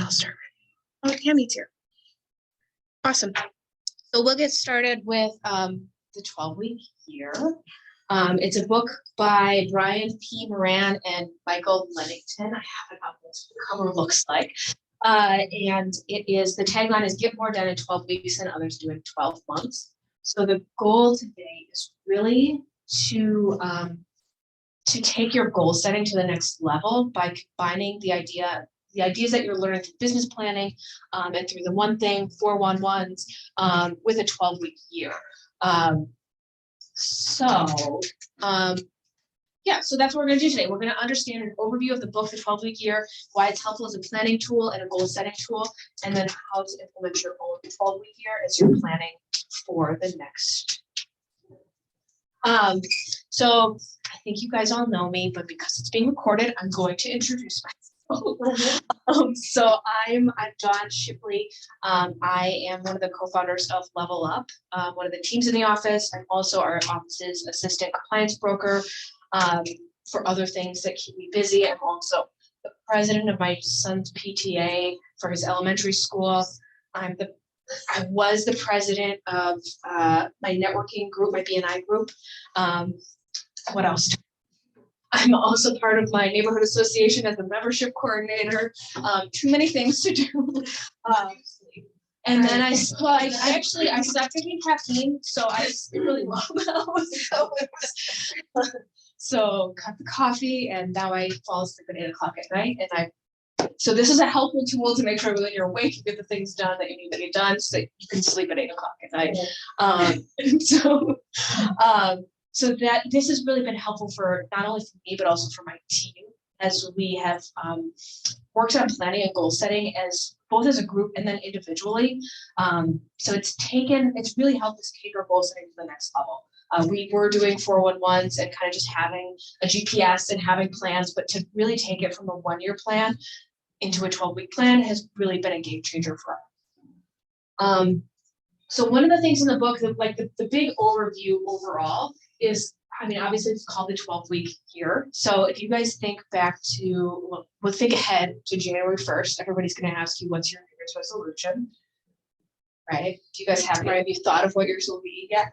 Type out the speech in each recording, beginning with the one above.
I'll start. Oh, Tammy's here. Awesome. So we'll get started with the 12-week year. It's a book by Brian P. Moran and Michael Lennington. I have it up. That's what the cover looks like. And the tagline is get more done in 12 weeks than others do in 12 months. So the goal today is really to take your goal setting to the next level by combining the ideas that you're learning through business planning and through the one thing 411s with a 12-week year. So that's what we're going to do today. We're going to understand an overview of the book, The 12-Week Year, why it's helpful as a planning tool and a goal setting tool, and then how to implement your own 12-week year as you're planning for the next. So I think you guys all know me, but because it's being recorded, I'm going to introduce myself. So I'm Dawn Shipley. I am one of the co-founders of Level Up, one of the teams in the office. I'm also our office's assistant compliance broker for other things that keep me busy. I'm also the president of my son's PTA for his elementary school. I was the president of my networking group, my BNI group. What else? I'm also part of my neighborhood association as a membership coordinator. Too many things to do. And then I stopped drinking caffeine, so I sleep really well now. So cut the coffee, and now I fall asleep at 8 o'clock at night. So this is a helpful tool to make sure that when you're awake, you get the things done that you need to get done, so that you can sleep at 8 o'clock at night. So that this has really been helpful for not only for me, but also for my team, as we have worked on planning and goal setting as both as a group and then individually. So it's really helped us take our goal setting to the next level. We were doing 411s and kind of just having a GPS and having plans, but to really take it from a 1-year plan into a 12-week plan has really been a game changer for us. So one of the things in the book, the big overview overall is, obviously it's called the 12-week year. So if you guys think back to, we'll think ahead to January 1st, everybody's going to ask you, what's your New Year's resolution, right? Do you guys have you thought of what yours will be yet?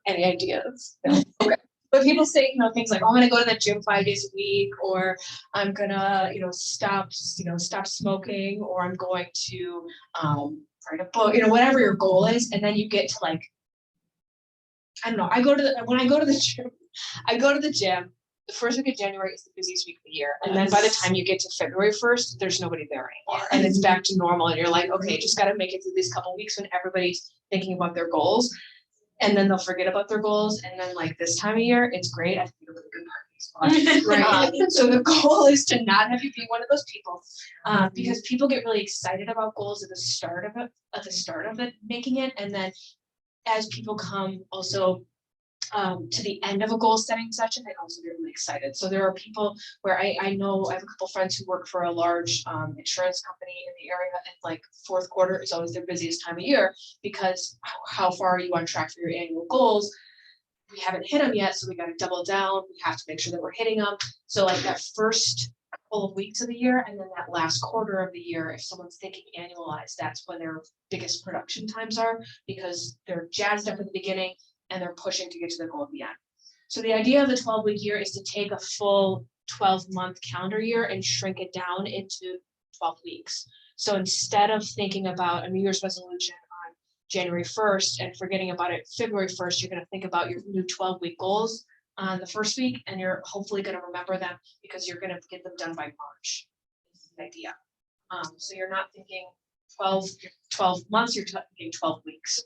Any ideas? No. Okay. But people say, things like, oh, I'm going to go to the gym 5 days a week, or I'm going to, stop smoking, or I'm going to write a book, whatever your goal is. And then you get to I don't know. When I go to the gym, the first week of January is the busiest week of the year. And then by the time you get to February 1st, there's nobody there anymore. And it's back to normal. And you're like, okay, just got to make it through these couple of weeks when everybody's thinking about their goals. And then they'll forget about their goals. And then this time of year, it's great. I think a really good party spot. Right. So the goal is to not have you be one of those people, because people get really excited about goals at the start of it, making it. And then as people come also to the end of a goal setting session, they also get really excited. So there are people where I know I have a couple friends who work for a large insurance company in the area, and fourth quarter is always their busiest time of year, because how far are you on track for your annual goals? We haven't hit them yet, so we got to double down. We have to make sure that we're hitting them. So that first couple of weeks of the year, and then that last quarter of the year, if someone's thinking annualized, that's when their biggest production times are, because they're jazzed up at the beginning and they're pushing to get to the goal at the end. So the idea of the 12-week year is to take a full 12-month calendar year and shrink it down into 12 weeks. So instead of thinking about a New Year's resolution on January 1st and forgetting about it February 1st, you're going to think about your new 12-week goals on the first week, and you're hopefully going to remember them because you're going to get them done by March. Is the idea. So you're not thinking 12 months, you're thinking 12 weeks.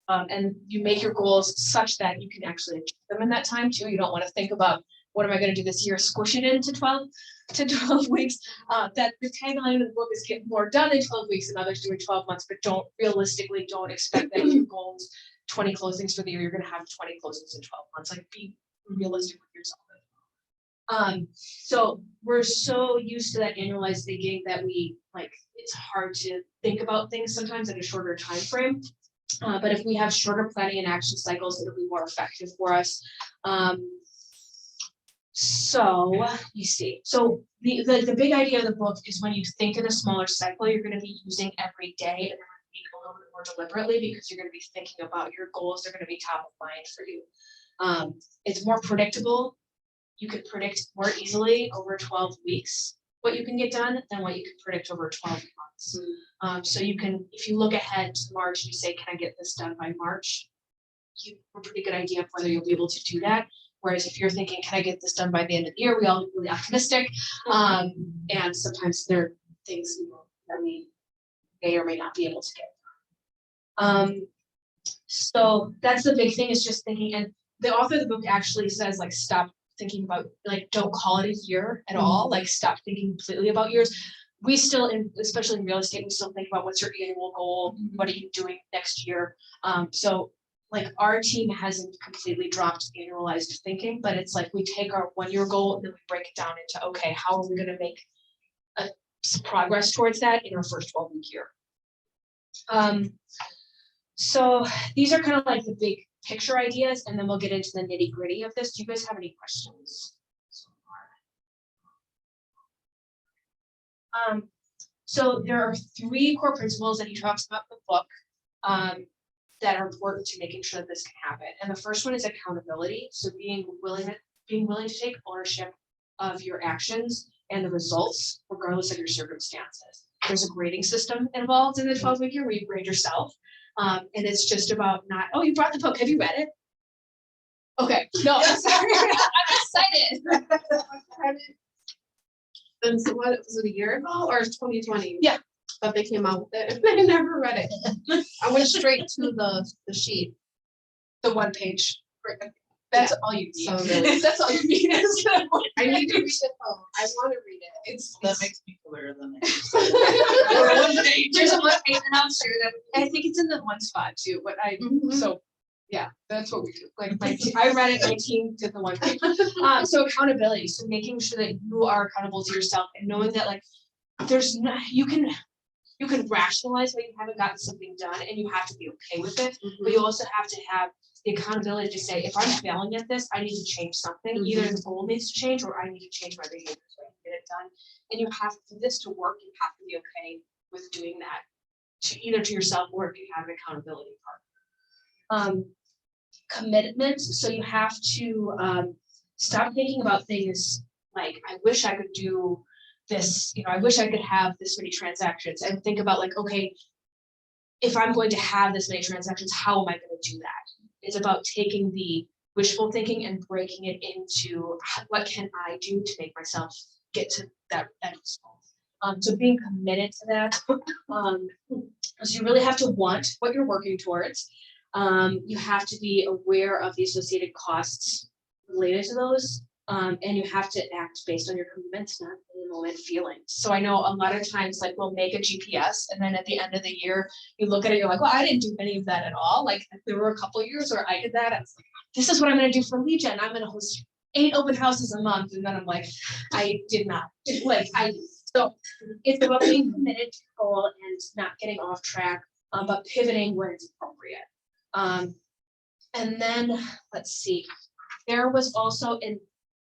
And you make your goals such that you can actually achieve them in that time too. You don't want to think about, what am I going to do this year? Squish it into 12 weeks. That the tagline of the book is get more done in 12 weeks than others do in 12 months, but don't expect that your goals, 20 closings for the year, you're going to have 20 closings in 12 months. Be realistic with yourself. So we're so used to that annualized thinking that it's hard to think about things sometimes in a shorter time frame. But if we have shorter planning and action cycles, it'll be more effective for us. So you see, so the big idea of the book is when you think in a smaller cycle, you're going to be using every day and every week a little bit more deliberately because you're going to be thinking about your goals. They're going to be top of mind for you. It's more predictable. You can predict more easily over 12 weeks what you can get done than what you can predict over 12 months. So you can, if you look ahead to March and you say, can I get this done by March? You have a pretty good idea of whether you'll be able to do that. Whereas if you're thinking, can I get this done by the end of the year? We all get really optimistic. And sometimes there are things that we may or may not be able to get done. So that's the big thing, is just thinking, and the author of the book actually says, like, stop thinking about, like, don't call it a year at all. Like, stop thinking completely about years. We still, especially in real estate, we still think about what's your annual goal? What are you doing next year? So like, our team hasn't completely dropped annualized thinking, but it's like we take our 1-year goal and then we break it down into, okay, how are we going to make progress towards that in our first 12-week year? So these are kind of like the big picture ideas, and then we'll get into the nitty gritty of this. Do you guys have any questions so far? So there are 3 core principles that he talks about in the book that are important to making sure that this can happen. And the first one is accountability. So being willing to take ownership of your actions and the results, regardless of your circumstances. There's a grading system involved in the 12-week year where you grade yourself. And it's just about not, oh, you brought the book. Have you read it? Okay. No, I'm sorry. I'm excited. Since what, was it a year ago or 2020? Yeah. But they came out with it. I never read it. I went straight to the sheet. The 1 page. That's all you need. So really, that's all you need. I need to read it though. I want to read it. That makes me cooler than Or 1 page. There's a 1 page, and I'm sure that I think it's in the one spot too. But so yeah, that's what we do. Like I read it, my team did the 1 page. So accountability. So making sure that you are accountable to yourself and knowing that, like, there's no, you can rationalize why you haven't gotten something done, and you have to be okay with it. But you also have to have the accountability to say, if I'm failing at this, I need to change something. Either the goal needs to change, or I need to change my behavior so I can get it done. And you have, for this to work, you have to be okay with doing that, to either to yourself or if you have an accountability partner. Commitment. So you have to stop thinking about things like, I wish I could do this, I wish I could have this many transactions, and think about, like, okay, if I'm going to have this many transactions, how am I going to do that? It's about taking the wishful thinking and breaking it into, what can I do to make myself get to that end result? So being committed to that, so you really have to want what you're working towards. You have to be aware of the associated costs related to those. And you have to act based on your commitments, not in the moment feelings. So I know a lot of times, like, we'll make a GPS, and then at the end of the year, you look at it, you're like, well, I didn't do any of that at all. Like, there were a couple of years where I did that. I was like, this is what I'm going to do for lead gen. I'm going to host 8 open houses a month. And then I'm like, I did not. So it's about being committed to the goal and not getting off track, but pivoting where it's appropriate. And then let's see, there was also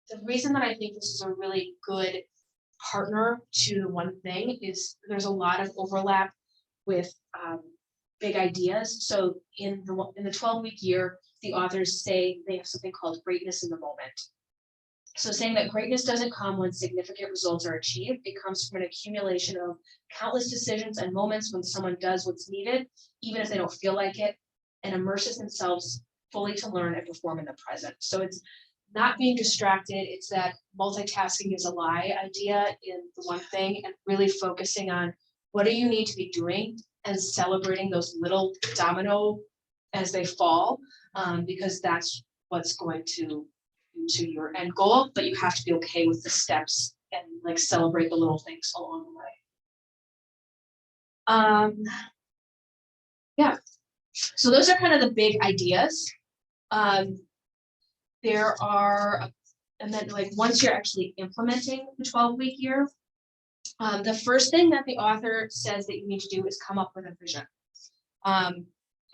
the reason that I think this is a really good partner to the one thing is there's a lot of overlap with big ideas. So in the 12-week year, the authors say they have something called greatness in the moment. So saying that greatness doesn't come when significant results are achieved, it comes from an accumulation of countless decisions and moments when someone does what's needed, even if they don't feel like it, and immerses themselves fully to learn and perform in the present. So it's not being distracted. It's that multitasking is a lie idea in the one thing, and really focusing on what do you need to be doing and celebrating those little domino as they fall, because that's what's going to your end goal. But you have to be okay with the steps and, like, celebrate the little things along the way. Yeah. So those are kind of the big ideas. There are, and then, like, once you're actually implementing the 12-week year, the first thing that the author says that you need to do is come up with a vision. And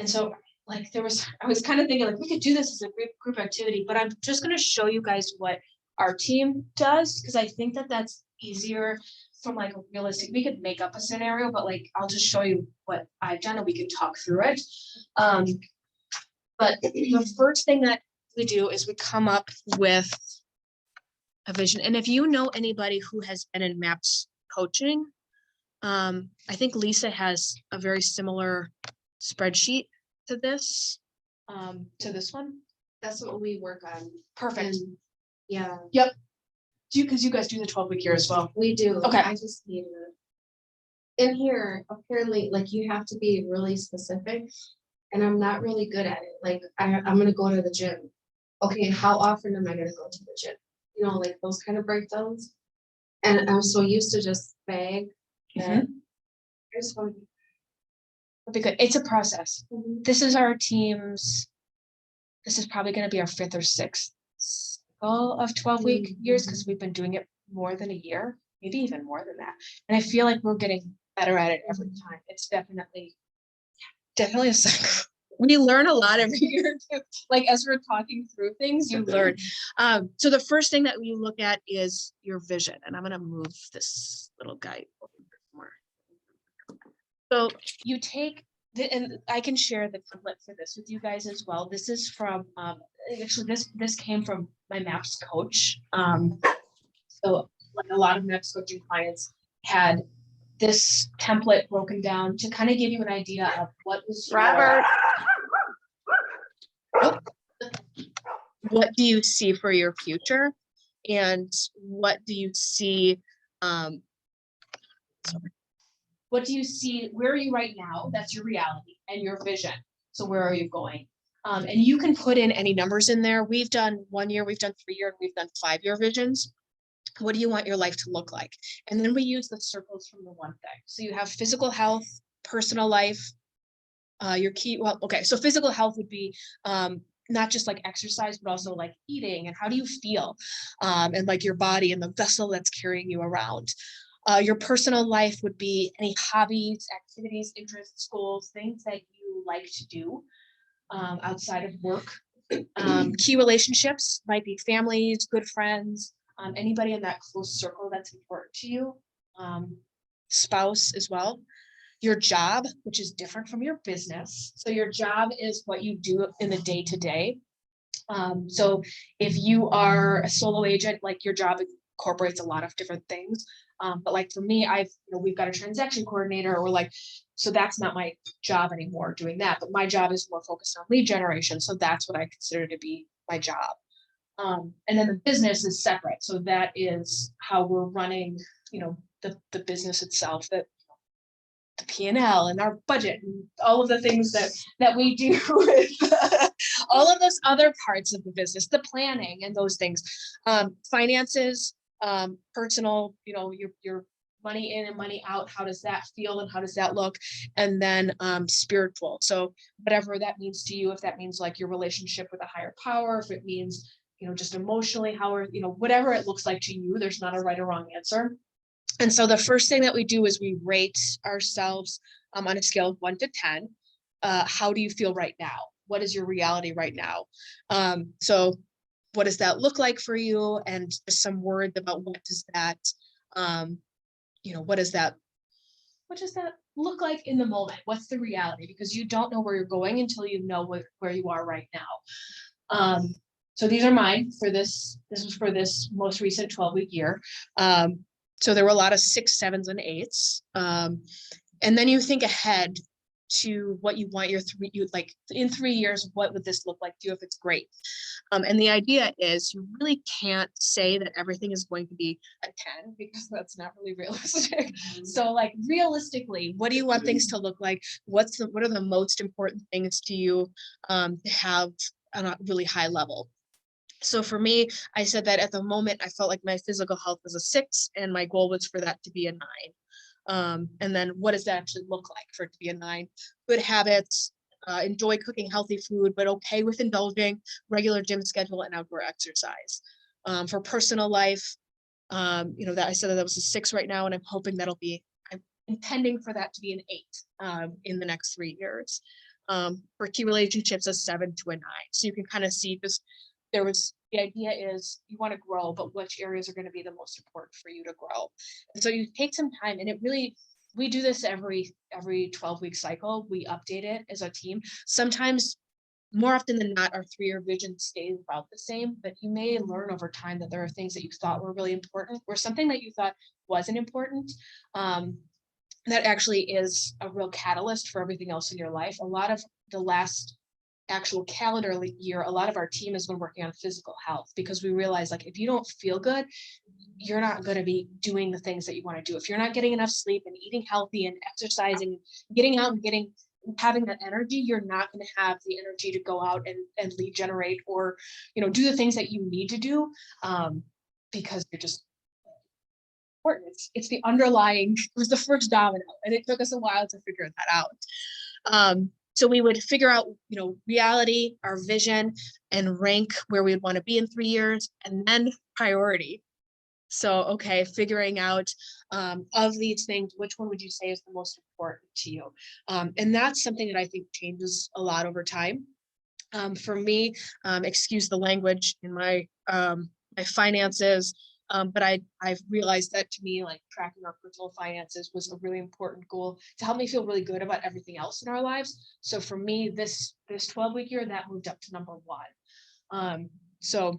so, like, I was kind of thinking, like, we could do this as a group activity, but I'm just going to show you guys what our team does, because I think that that's easier from like a realistic, we could make up a scenario, but like, I'll just show you what I've done and we can talk through it. But the first thing that we do is we come up with a vision. And if you know anybody who has been in MAPS coaching, I think Lisa has a very similar spreadsheet to this one. That's what we work on. Perfect. And yeah, Yep. Because you guys do the 12-week year as well. we do. Okay. I just need to. In here, apparently, like you have to be really specific, and I'm not really good at it. Like I'm gonna go to the gym. Okay, how often am I gonna go to the gym? You know, like those kind of breakdowns. And I'm so used to just bag that I just want That'd be good. It's a process. to. This is our team's, this is probably going to be our 5th or 6th cycle of 12-week years, because we've been doing it more than a year, maybe even more than that. And I feel like we're getting better at it every time. It's definitely a cycle. We learn a lot every year too. Like as we're talking through things, you learn. So the first thing that we look at is your vision. And I'm going to move this little guy over more. So you take, and I can share the template for this with you guys as well. This is from, actually this came from my MAPS coach. So like a lot of MAPS coaching clients had this template broken down to kind of give you an idea of what was Robert. What do you see for your future, and what do you see, what do you see, where are you right now? That's your reality and your vision. So where are you going? And you can put in any numbers in there. We've done 1 year, we've done 3 year, and we've done 5-year visions. What do you want your life to look like? And then we use the circles from the one thing. So you have physical health, personal life, your key, well, okay, so physical health would be not just like exercise, but also like eating and how do you feel, and like your body and the vessel that's carrying you around. Your personal life would be any hobbies, activities, interests, goals, things that you like to do outside of work. Key relationships might be families, good friends, anybody in that close circle that's important to you, spouse as well. Your job, which is different from your business. So your job is what you do in the day to day. So if you are a solo agent, like your job incorporates a lot of different things. But like for me, we've got a transaction coordinator, or like, so that's not my job anymore doing that, but my job is more focused on lead generation. So that's what I consider to be my job. And then the business is separate. So that is how we're running, the business itself, that the P&L and our budget and all of the things that we do with all of those other parts of the business, the planning and those things, finances, personal, your money in and money out. How does that feel and how does that look? And then spiritual. So whatever that means to you, if that means like your relationship with a higher power, if it means, just emotionally, whatever it looks like to you, there's not a right or wrong answer. And so the first thing that we do is we rate ourselves on a scale of 1 to 10. How do you feel right now? What is your reality right now? So what does that look like for you? And just some words about what does that, what does that look like in the moment? What's the reality? Because you don't know where you're going until you know where you are right now. So these are mine for this. This was for this most recent 12-week year. So there were a lot of 6, 7s, and 8s. And then you think ahead to what you want in 3 years, what would this look like to you if it's great? And the idea is you really can't say that everything is going to be a 10, because that's not really realistic. So like realistically, what do you want things to look like? What are the most important things to you to have on a really high level? So for me, I said that at the moment, I felt like my physical health was a 6 and my goal was for that to be a 9. And then what does that actually look like for it to be a 9? Good habits, enjoy cooking healthy food, but okay with indulging, regular gym schedule and outdoor exercise. For personal life, that I said that was a 6 right now, and I'm hoping I'm intending for that to be an 8 in the next 3 years. For key relationships, a 7 to a 9. So you can kind of see just the idea is you want to grow, but which areas are going to be the most important for you to grow. And so you take some time, and we do this every 12-week cycle. We update it as a team. Sometimes, more often than not, our 3-year vision stays about the same, but you may learn over time that there are things that you thought were really important, or something that you thought wasn't important. That actually is a real catalyst for everything else in your life. A lot of the last actual calendar year, a lot of our team has been working on physical health, because we realize, like, if you don't feel good, you're not going to be doing the things that you want to do. If you're not getting enough sleep and eating healthy and exercising, getting out and having that energy, you're not going to have the energy to go out and lead generate, or, do the things that you need to do, because you're just important. It's the underlying, it was the first domino, and it took us a while to figure that out. So we would figure out, reality, our vision, and rank where we would want to be in 3 years, and then priority. So, okay, figuring out of these things, which one would you say is the most important to you? And that's something that I think changes a lot over time. For me, excuse the language in my finances, but I've realized that, to me, like, tracking our personal finances was a really important goal to help me feel really good about everything else in our lives. So for me, this 12-week year, that moved up to number 1. So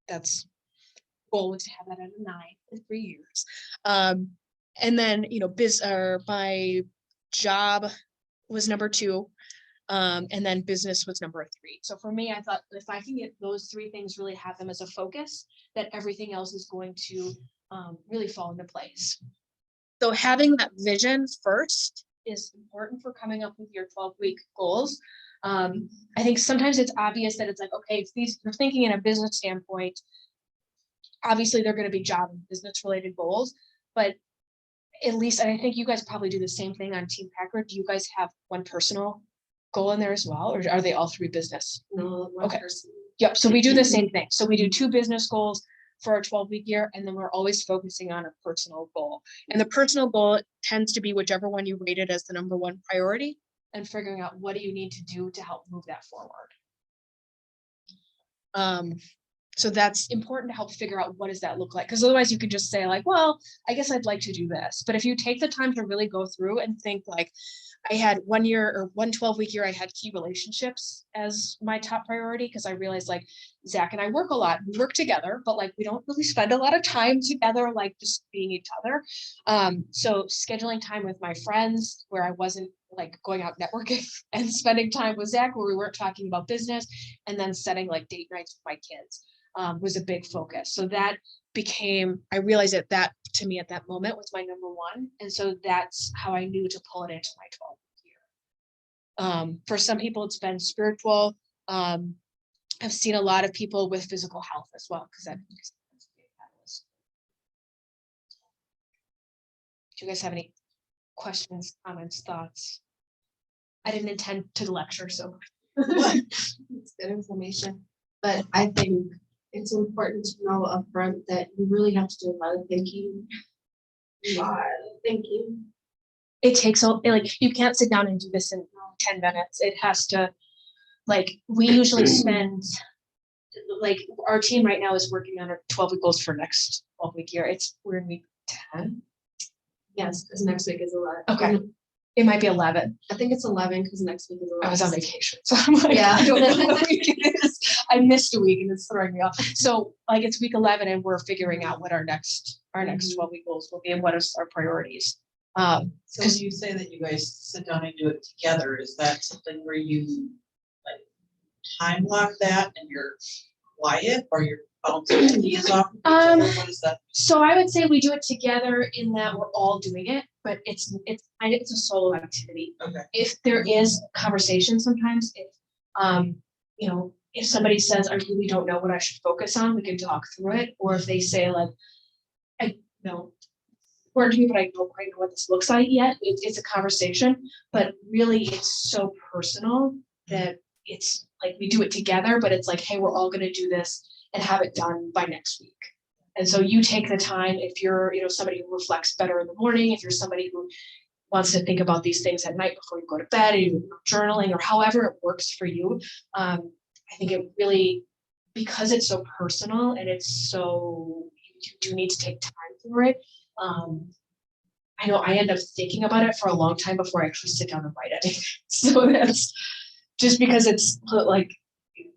that's goal was to have that at a 9 in 3 years. And then, my job was number 2. And then business was number 3. So for me, I thought, if I can get those 3 things, really have them as a focus, that everything else is going to really fall into place. So having that vision first is important for coming up with your 12-week goals. I think sometimes it's obvious that it's like, okay, if you're thinking in a business standpoint, obviously they're going to be job and business related goals, but at least, and I think you guys probably do the same thing on Team Packer. Do you guys have one personal goal in there as well, or are they all 3 business? No, one Okay. person. Yep. So we do the same thing. So we do 2 business goals for our 12-week year, and then we're always focusing on a personal goal. And the personal goal tends to be whichever one you rated as the number 1 priority, and figuring out what do you need to do to help move that forward. So that's important to help figure out what does that look like, because otherwise you could just say, like, well, I guess I'd like to do this. But if you take the time to really go through and think, like, I had 1 year or 1 12-week year, I had key relationships as my top priority, because I realized, like, Zach and I work a lot. We work together, but, like, we don't really spend a lot of time together, like, just being each other. So scheduling time with my friends where I wasn't, like, going out networking, and spending time with Zach where we weren't talking about business, and then setting, like, date nights with my kids was a big focus. So that I realized that to me at that moment was my number 1. And so that's how I knew to pull it into my 12th year. For some people, it's been spiritual. I've seen a lot of people with physical health as well, because that's a big catalyst. Do you guys have any questions, comments, thoughts? I didn't intend to lecture, so. It's good information, but I think it's important to know upfront that you really have to do a lot of thinking. It takes you can't sit down and do this in 10 minutes. It has to, like, we usually spend, like, our team right now is working on our 12-week goals for next 12-week year. We're in week 10. Yes, because next week is 11. Okay. It might be 11. I think it's 11 because next week is 11. I was on vacation, so I'm like, yeah. I don't know what week it is. I missed a week and it's throwing me off. So, like, it's week 11 and we're figuring out what our next 12-week goals will be and what is our priorities. So you say that you guys sit down and do it together. Is that something where you, like, time lock that and you're quiet, or you're bouncing ideas off of each other? What is that? So I would say we do it together in that we're all doing it, but it's a solo activity. Okay. If there is conversation sometimes, if somebody says, I really don't know what I should focus on, we can talk through it. Or if they say, like, important to me, but I don't quite know what this looks like yet. It's a conversation, but really it's so personal that it's like we do it together, but it's like, hey, we're all going to do this and have it done by next week. And so you take the time, if you're, somebody who reflects better in the morning, if you're somebody who wants to think about these things at night before you go to bed, and journaling, or however it works for you. I think it really because it's so personal and it's so, you do need to take time for it. I know I end up thinking about it for a long time before I actually sit down and write it. So that's just because it's like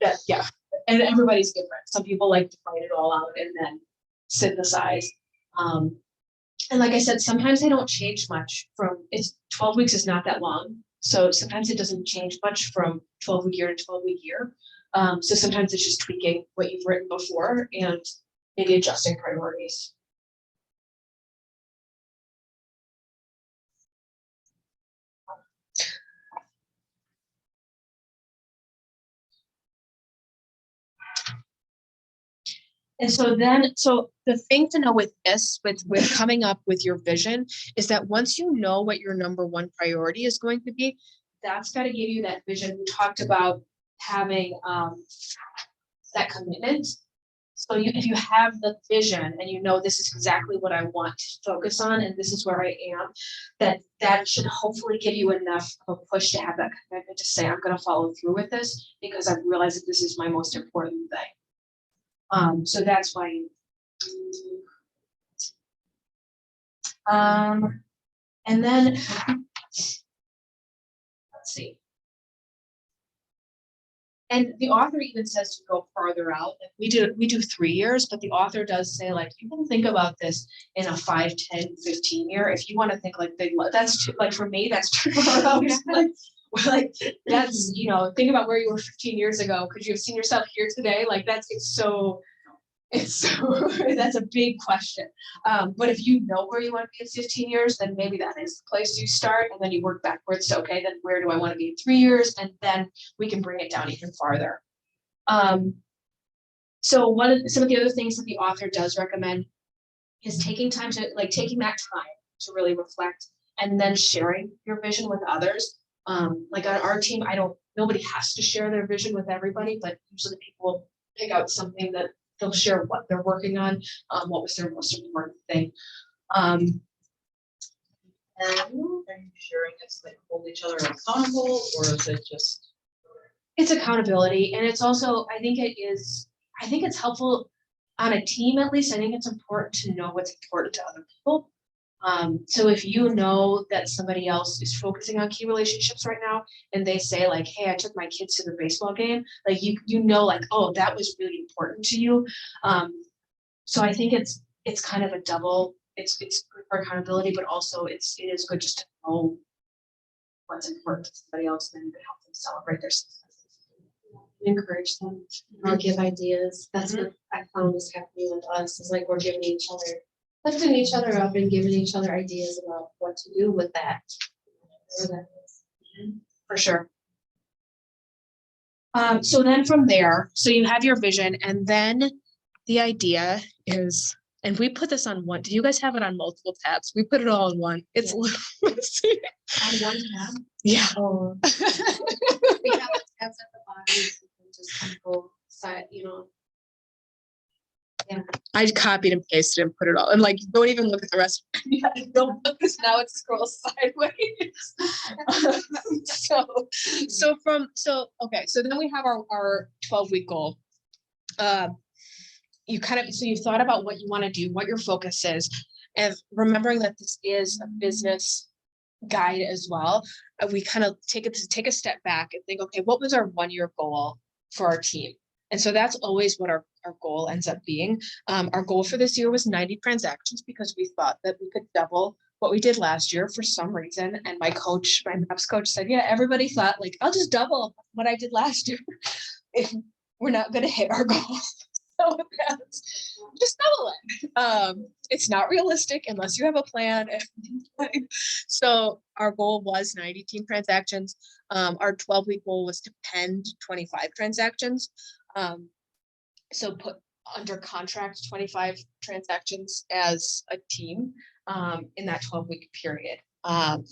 that, yeah. And everybody's different. Some people like to write it all out and then synthesize. And like I said, sometimes they don't change much from, it's 12 weeks is not that long. So sometimes it doesn't change much from 12-week year to 12-week year. So sometimes it's just tweaking what you've written before and maybe adjusting priorities. And so then, so the thing to know with this, with coming up with your vision, is that once you know what your number one priority is going to be, that's got to give you that vision. We talked about having that commitment. So if you have the vision and you know this is exactly what I want to focus on and this is where I am, that should hopefully give you enough of a push to have that commitment to say, I'm going to follow through with this because I realize that this is my most important thing. So that's why. And then let's see. And the author even says to go farther out. Like we do 3 years, but the author does say like you can think about this in a 5, 10, 15 year. If you want to think like big, that's too, like for me, that's too far out. like that's, you know, think about where you were 15 years ago. Could you have seen yourself here today? Like that's that's a big question. But if you know where you want to be in 15 years, then maybe that is the place you start, and then you work backwards to, okay, then where do I want to be in 3 years? And then we can bring it down even farther. So some of the other things that the author does recommend is taking that time to really reflect and then sharing your vision with others. Like on our team, nobody has to share their vision with everybody, but usually people pick out something that they'll share what they're working on, what was their most important thing. And are you sharing it's like hold each other accountable, or is it just? It's accountability, and it's also, I think it's helpful on a team, at least. I think it's important to know what's important to other people. So if you know that somebody else is focusing on key relationships right now, and they say like, hey, I took my kids to the baseball game, like you know, like, oh, that was really important to you. So I think it's kind of a double, it's good for accountability, but also it is good just to know what's important to somebody else, and then you can help them celebrate their successes. Encourage them, or give ideas. That's what I found is happening with us, is like we're giving each other, lifting each other up and giving each other ideas about what to do with that. For sure. So then from there, so you have your vision, and then the idea is, and we put this on one, do you guys have it on multiple tabs? We put it all in one. It's a little messy. On one tab. Yeah. Oh. We have the tabs at the bottom. You can just kind of go side, you know. Yeah. I copied and pasted and put it all, and like, don't even look at the rest. Yeah, don't look, because now it scrolls sideways. Okay, so then we have our 12-week goal. You thought about what you want to do, what your focus is, and remembering that this is a business guide as well. We kind of take a step back and think, okay, what was our 1-year goal for our team? And so that's always what our goal ends up being. Our goal for this year was 90 transactions because we thought that we could double what we did last year for some reason. And my MAPS coach said, yeah, everybody thought like, I'll just double what I did last year if we're not going to hit our goal. So that's just double it. It's not realistic unless you have a plan. So our goal was 90 team transactions. Our 12-week goal was to pen 25 transactions. So put under contract 25 transactions as a team in that 12-week period. I'll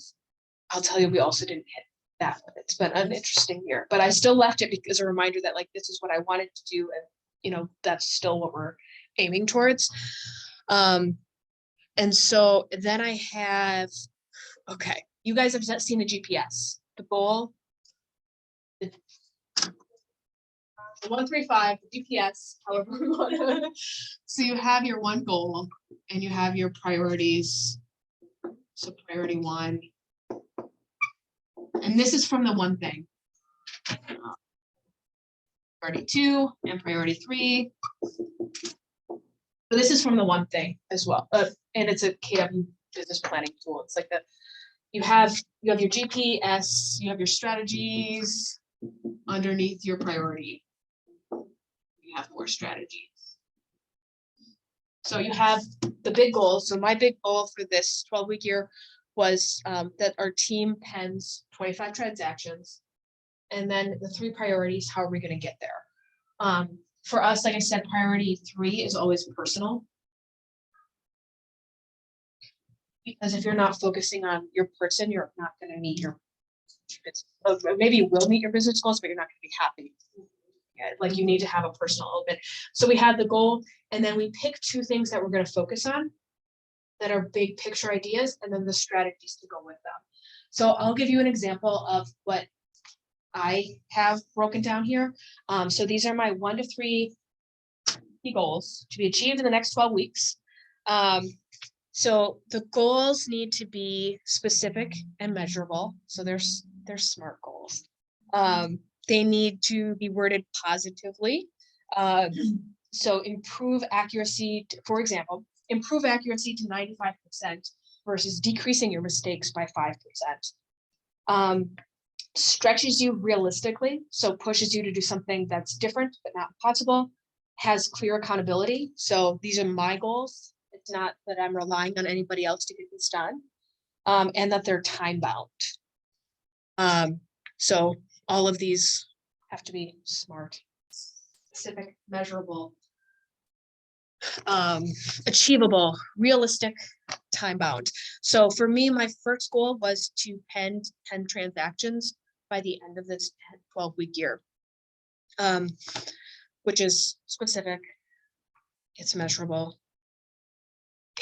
tell you, we also didn't hit that. It's been an interesting year, but I still left it because a reminder that like, this is what I wanted to do. And you know, that's still what we're aiming towards. And so then I have, okay, you guys have seen the GPS, the goal. 135 GPS, however we want to. So you have your one goal and you have your priorities. So priority 1. And this is from the one thing. Priority 2 and priority 3. So this is from the one thing as well. And it's a KW business planning tool. It's like that you have your GPS, you have your strategies underneath your priority. You have more strategies. So you have the big goals. So my big goal for this 12-week year was that our team pens 25 transactions. And then the 3 priorities, how are we going to get there? For us, like I said, priority 3 is always personal. Because if you're not focusing on your person, you're not going to meet your, maybe you will meet your business goals, but you're not going to be happy. Yeah, like you need to have a personal element. So we had the goal, and then we picked 2 things that we're going to focus on that are big picture ideas, and then the strategies to go with them. So I'll give you an example of what I have broken down here. So these are my 1 to 3 key goals to be achieved in the next 12 weeks. So the goals need to be specific and measurable. So they're SMART goals. They need to be worded positively. So improve accuracy, for example, improve accuracy to 95% versus decreasing your mistakes by 5%. Stretches you realistically, so pushes you to do something that's different but not impossible, has clear accountability. So these are my goals. It's not that I'm relying on anybody else to get this done, and that they're time bound. So all of these have to be SMART, specific, measurable, achievable, realistic, time bound. So for me, my first goal was to pen 10 transactions by the end of this 12-week year, which is specific, it's measurable,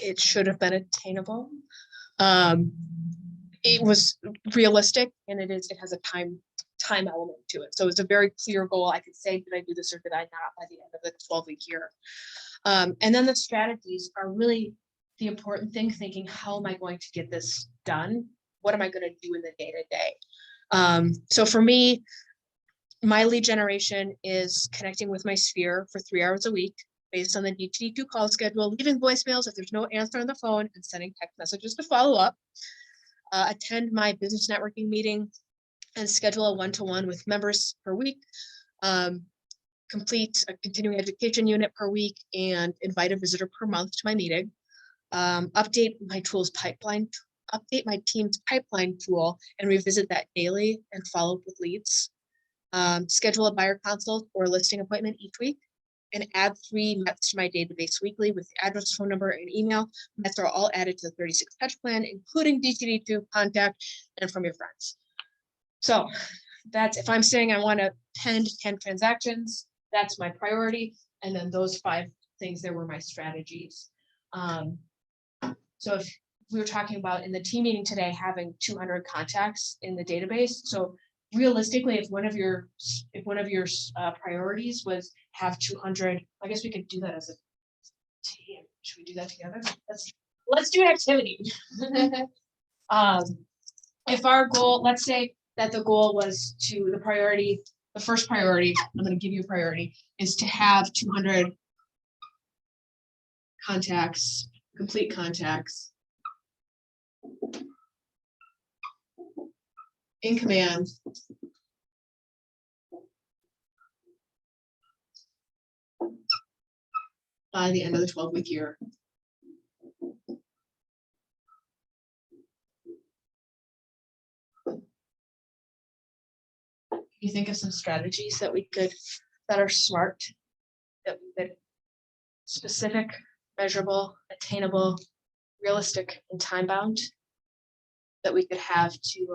it should have been attainable. It was realistic, and it has a time element to it. So it's a very clear goal. I could say, did I do this or did I not by the end of the 12-week year? And then the strategies are really the important thing, thinking, how am I going to get this done? What am I going to do in the day-to-day? So for me, my lead generation is connecting with my sphere for 3 hours a week based on the DTD2 call schedule, leaving voicemails if there's no answer on the phone, and sending text messages to follow up. Attend my business networking meeting and schedule a one-to-one with members per week. Complete a continuing education unit per week and invite a visitor per month to my meeting. Update my team's pipeline tool and revisit that daily and follow up with leads. Schedule a buyer consult or listing appointment each week, and add 3 METs to my database weekly with the address, phone number, and email. METs are all added to the 36 touch plan, including DTD2 contact and from your friends. So that's, if I'm saying I want to pen 10 transactions, that's my priority. And then those 5 things, there were my strategies. So if we were talking about in the team meeting today, having 200 contacts in the database. So realistically, if one of your priorities was have 200, I guess we could do that as a team. Should we do that together? Let's do an activity. If our goal, let's say that the goal was the first priority, I'm going to give you a priority, is to have 200 contacts, complete contacts in command by the end of the 12-week year. You think of some strategies that are SMART, that specific, measurable, attainable, realistic, and time bound, that we could have to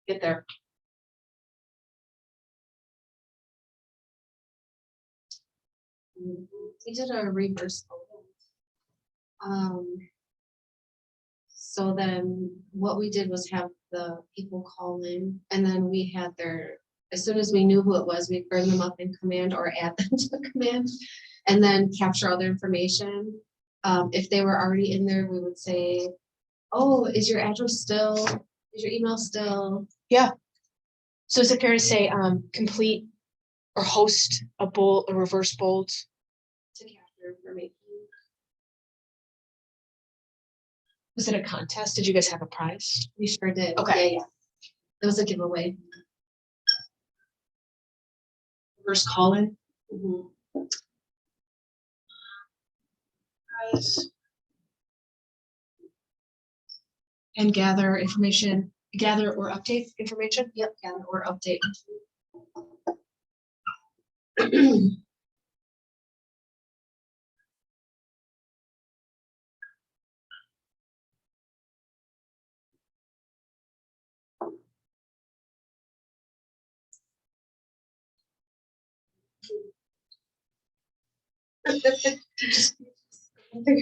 get there. We did a reverse photo. So then what we did was have the people call in, and then we had their as soon as we knew who it was, we'd bring them up in command or add them to command. And then capture all their information. If they were already in there, we would say, oh, is your address still, is your email still? So is it fair to say, complete or host a reverse bold? To capture information. Was it a contest? Did you guys have a prize? We sure did. Okay. Yeah. It was a giveaway. Reverse call in? Mhm. Prize. And gather information, gather or update information? Yep, yeah, or update.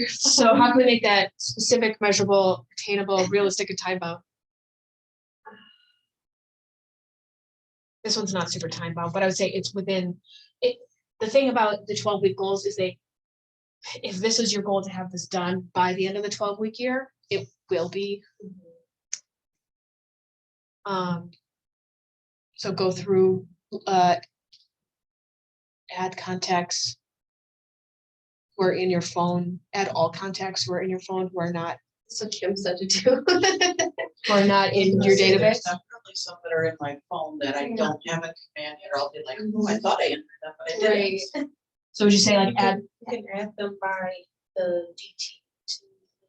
So how can we make that specific, measurable, attainable, realistic, and time bound? This one's not super time bound, but I would say it's within it. The thing about the 12-week goals is if this is your goal to have this done by the end of the 12-week year, it will be. So go through, add contacts who are in your phone, add all contacts who are in your phone who are not So Kim said to do. who are not in your There's database. definitely some that are in my phone that I don't have a command yet, I'll be like, oh, I thought I entered them, but I didn't. Right. So would you say like add, You can add them by the DT.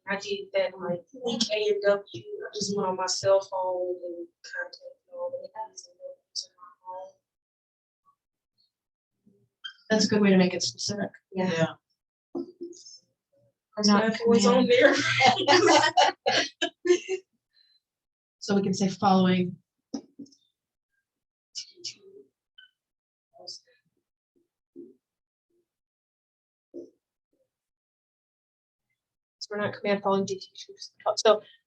I did that like week A and W. I just went on my cell phone and contacted all the A's and W's in my phone. that's a good way to make it specific. Yeah. Or not So what's on command. there? So we can say following. So we're not command following DT.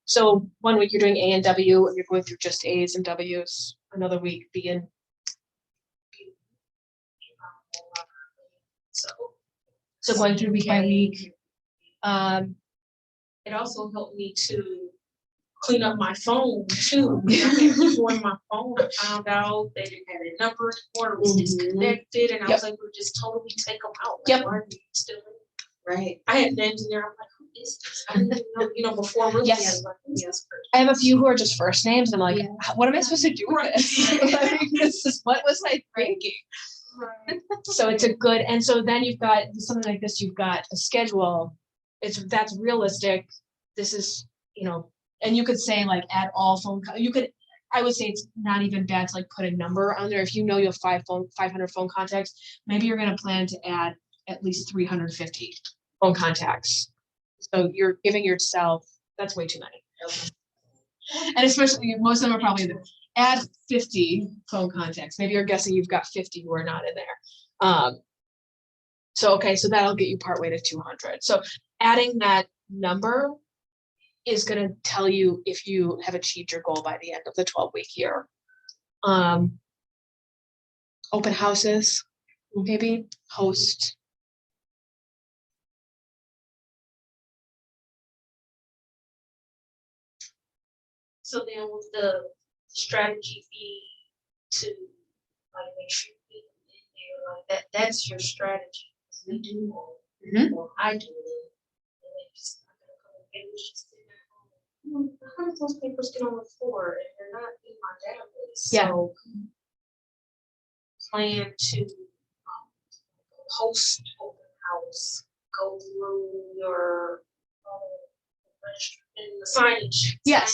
So 1 week you're doing A and W, and you're going through just A's and W's. Another week B and so going through week by week. It also helped me to clean up my phone too. I had people in my phone, I found out they didn't have a number anymore, it was Mhm. disconnected, and I Yep. was like, we're just totally take them out. Like, Yep. why are you still in? Right. I had an engineer, I'm like, who is this? I didn't even know, before really, I Yes. was like, who's this person? I have a few who are just first names. I'm like, Yeah. what am I supposed to do with this? Like, this is what was I thinking? Right. So it's a good, and so then you've got something like this, you've got a schedule. That's realistic. This is, and you could say like add all phone, I would say it's not even bad to like put a number on there. If you know you have 500 phone contacts, maybe you're gonna plan to add at least 350 phone contacts. So you're giving yourself, that's way too many. And especially, most of them are probably add 50 phone contacts. Maybe you're guessing you've got 50 who are not in there. So that'll get you partway to 200. So adding that number is going to tell you if you have achieved your goal by the end of the 12-week year. Open houses, maybe host. So then would the strategy be to like make sure people in there like that, that's your strategy. We do or I do it. And then just not gonna come and it's just sitting at home. How did those papers get on the floor and they're not in my database? Yeah. So plan to host open house, go through your and the signage. Yes.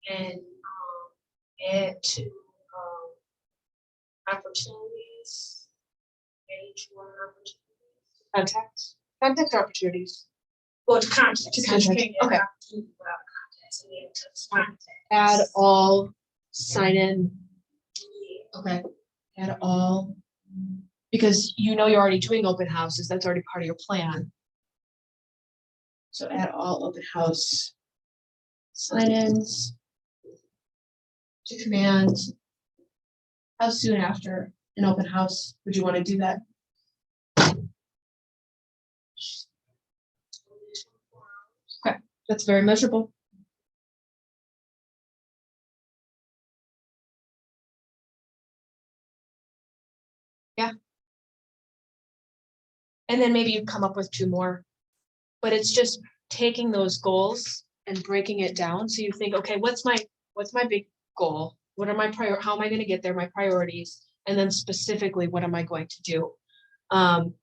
sign in, and add to opportunities, page one opportunities. Contact opportunities. Well, to context. To context, You can't add okay. opportunity without context, and then to context. Add all, sign in. Yeah. Okay. Add all. Because you're already doing open houses, that's already part of your plan. So add all open house sign-ins to command. How soon after an open house would you want to do that? Okay, that's very measurable. Yeah. And then maybe you come up with 2 more, but it's just taking those goals and breaking it down. So you think, okay, what's my big goal? What are my how am I going to get there? My priorities, and then specifically, what am I going to do? And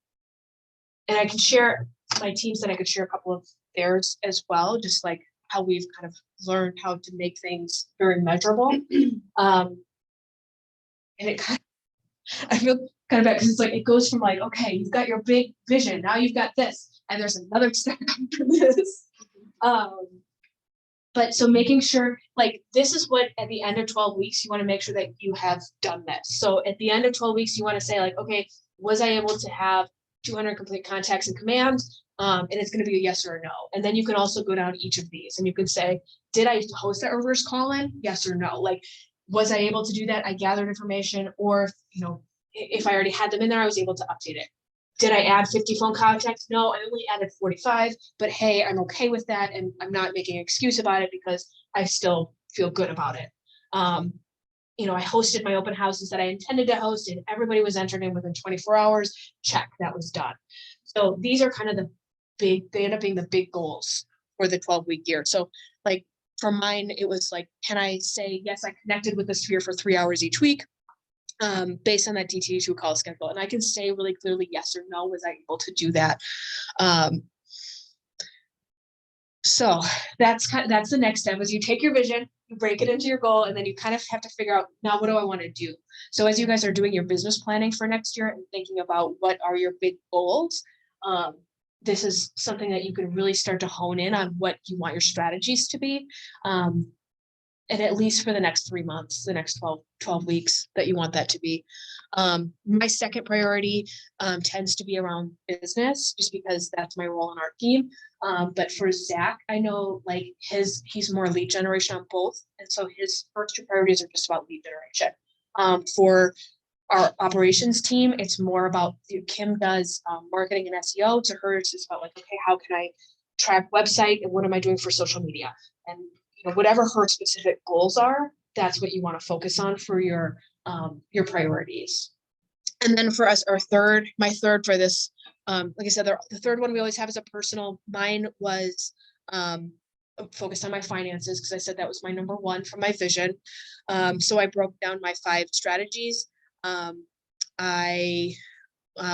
I can share, my team said I could share a couple of theirs as well, just like how we've kind of learned how to make things very measurable. And it kind of, I feel kind of bad because it's like, it goes from like, okay, you've got your big vision, now you've got this, and there's another step after this. But so making sure, like, this is what at the end of 12 weeks, you want to make sure that you have done this. So at the end of 12 weeks, you want to say like, okay, was I able to have 200 complete contacts and commands? And it's going to be a yes or a no. And then you can also go down each of these and you can say, did I host that reverse call in? Yes or no. Like, was I able to do that? I gathered information, or, you know, if I already had them in there, I was able to update it. Did I add 50 phone contacts? No, I only added 45, but hey, I'm okay with that. And I'm not making an excuse about it because I still feel good about it. You know, I hosted my open houses that I intended to host and everybody was entered in within 24 hours. Check, that was done. So these are kind of the big, they end up being the big goals for the 12-week year. So like for mine, it was like, can I say, yes, I connected with the sphere for 3 hours each week? Based on that DT2 call schedule. And I can say really clearly, yes or no, was I able to do that? So that's the next step is you take your vision, you break it into your goal, and then you kind of have to figure out, now what do I want to do? So as you guys are doing your business planning for next year and thinking about what are your big goals, this is something that you can really start to hone in on what you want your strategies to be. And at least for the next 3 months, the next 12 weeks that you want that to be. My second priority tends to be around business, just because that's my role in our team. But for Zach, I know like he's more lead generation on both. And so his first 2 priorities are just about lead generation. For our operations team, it's more about, Kim does marketing and SEO. To her, it's just about like, okay, how can I track website and what am I doing for social media? And whatever her specific goals are, that's what you want to focus on for your priorities. And then for us, my third for this, like I said, the third one we always have is a personal. Mine was focused on my finances, because I said that was my number 1 for my vision. So I broke down my 5 strategies. I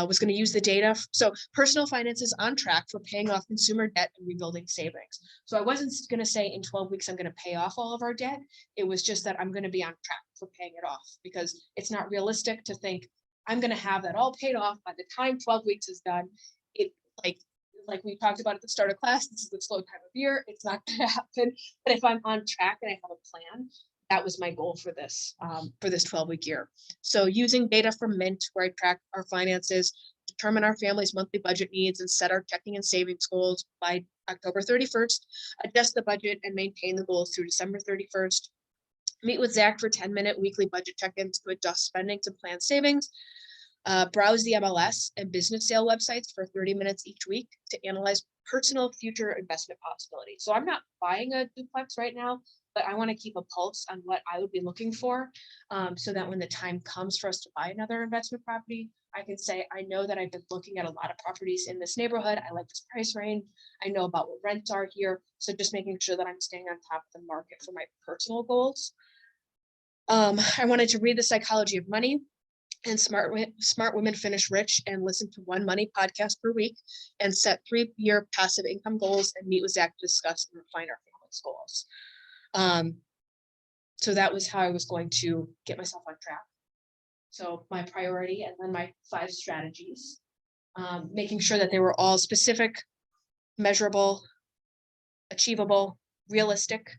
was going to use the data. So personal finances on track for paying off consumer debt and rebuilding savings. So I wasn't going to say in 12 weeks, I'm going to pay off all of our debt. It was just that I'm going to be on track for paying it off, because it's not realistic to think I'm going to have that all paid off by the time 12 weeks is done. It like we talked about at the start of class, this is the slow time of year. It's not going to happen. But if I'm on track and I have a plan, that was my goal for this 12-week year. So using data from Mint, where I track our finances, determine our family's monthly budget needs, and set our checking and savings goals by October 31st, adjust the budget and maintain the goals through December 31st, meet with Zach for 10-minute weekly budget check-ins to adjust spending to plan savings, browse the MLS and business sale websites for 30 minutes each week to analyze personal future investment possibilities. So I'm not buying a duplex right now, but I want to keep a pulse on what I would be looking for, so that when the time comes for us to buy another investment property, I can say, I know that I've been looking at a lot of properties in this neighborhood. I like this price range. I know about what rents are here. So just making sure that I'm staying on top of the market for my personal goals. I wanted to read The Psychology of Money and Smart Women Finish Rich, and listen to 1 money podcast per week, and set 3-year passive income goals, and meet with Zach to discuss and refine our family's goals. So that was how I was going to get myself on track. So my priority, and then my 5 strategies, making sure that they were all specific, measurable, achievable, realistic,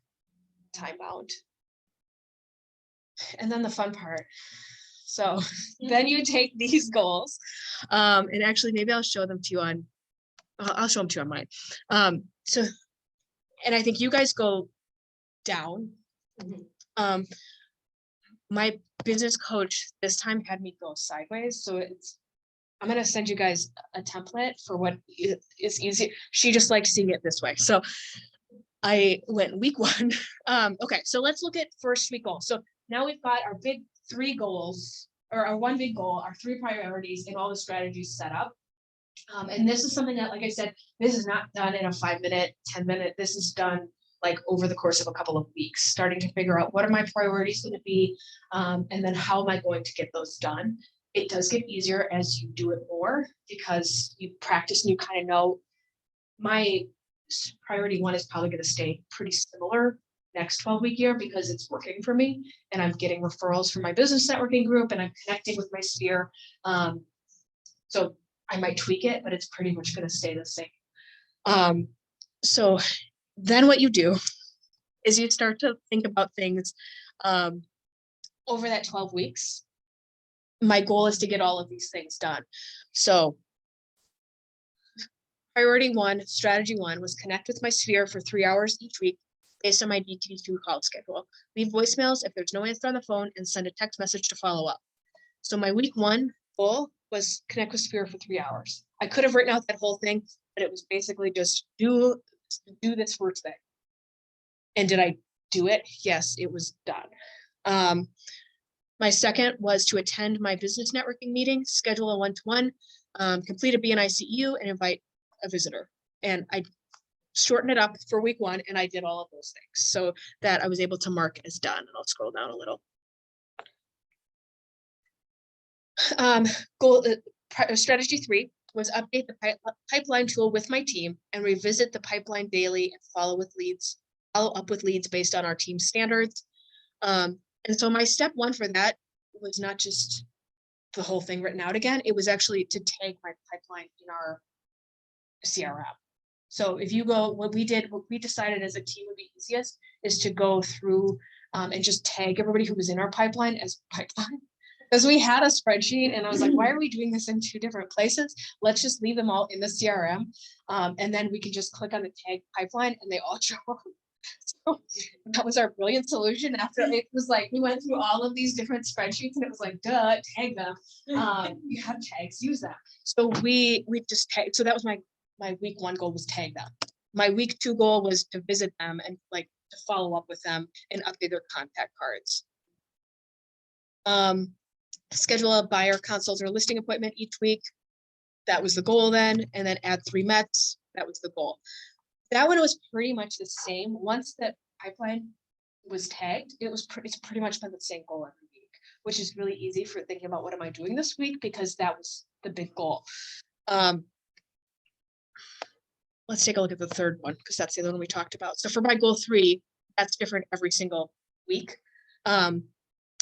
time bound. And then the fun part. So then you take these goals, and actually maybe I'll show them to you on, I'll show them to you on mine. So, and I think you guys go down. my business coach this time had me go sideways. So I'm going to send you guys a template for what is easy. She just likes seeing it this way. So I went week 1. Okay, so let's look at first week goals. So now we've got our big 3 goals, or our 1 big goal, our 3 priorities, and all the strategies set up. And this is something that, like I said, this is not done in a 5-minute, 10-minute. This is done like over the course of a couple of weeks, starting to figure out what are my priorities going to be, and then how am I going to get those done. It does get easier as you do it more because you practice and you kind of know. My priority 1 is probably going to stay pretty similar next 12-week year because it's working for me and I'm getting referrals from my business networking group and I'm connecting with my sphere. So I might tweak it, but it's pretty much going to stay the same. So then what you do is you start to think about things over that 12 weeks. My goal is to get all of these things done. So priority 1, strategy 1 was connect with my sphere for 3 hours each week based on my DQ2 call schedule. Leave voicemails if there's no answer on the phone and send a text message to follow up. So my week 1 goal was connect with sphere for 3 hours. I could have written out that whole thing, but it was basically just do this first thing. And did I do it? Yes, it was done. My second was to attend my business networking meeting, schedule a 1-to-1, complete a BNICU, and invite a visitor. And I shortened it up for week 1, and I did all of those things so that I was able to mark as done. And I'll scroll down a little. Strategy 3 was update the pipeline tool with my team and revisit the pipeline daily and follow up with leads based on our team standards. And so my step 1 for that was not just the whole thing written out again. It was actually to tag my pipeline in our CRM. So if you go, what we decided as a team would be easiest is to go through and just tag everybody who was in our pipeline as pipeline. Because we had a spreadsheet and I was like, why are we doing this in 2 different places? Let's just leave them all in the CRM. And then we can just click on the tag pipeline and they all show up. So that was our brilliant solution. After it was like, we went through all of these different spreadsheets and it was like, duh, tag them. You have tags, use them. So we just tagged. So that was my week 1 goal was tag them. My week 2 goal was to visit them and like to follow up with them and update their contact cards. Schedule a buyer consult or listing appointment each week. That was the goal then. And then add 3 METs. That was the goal. That one was pretty much the same. Once that pipeline was tagged, it's pretty much been the same goal every week, which is really easy for thinking about what am I doing this week, because that was the big goal. Let's take a look at the third one, because that's the other one we talked about. So for my goal 3, that's different every single week.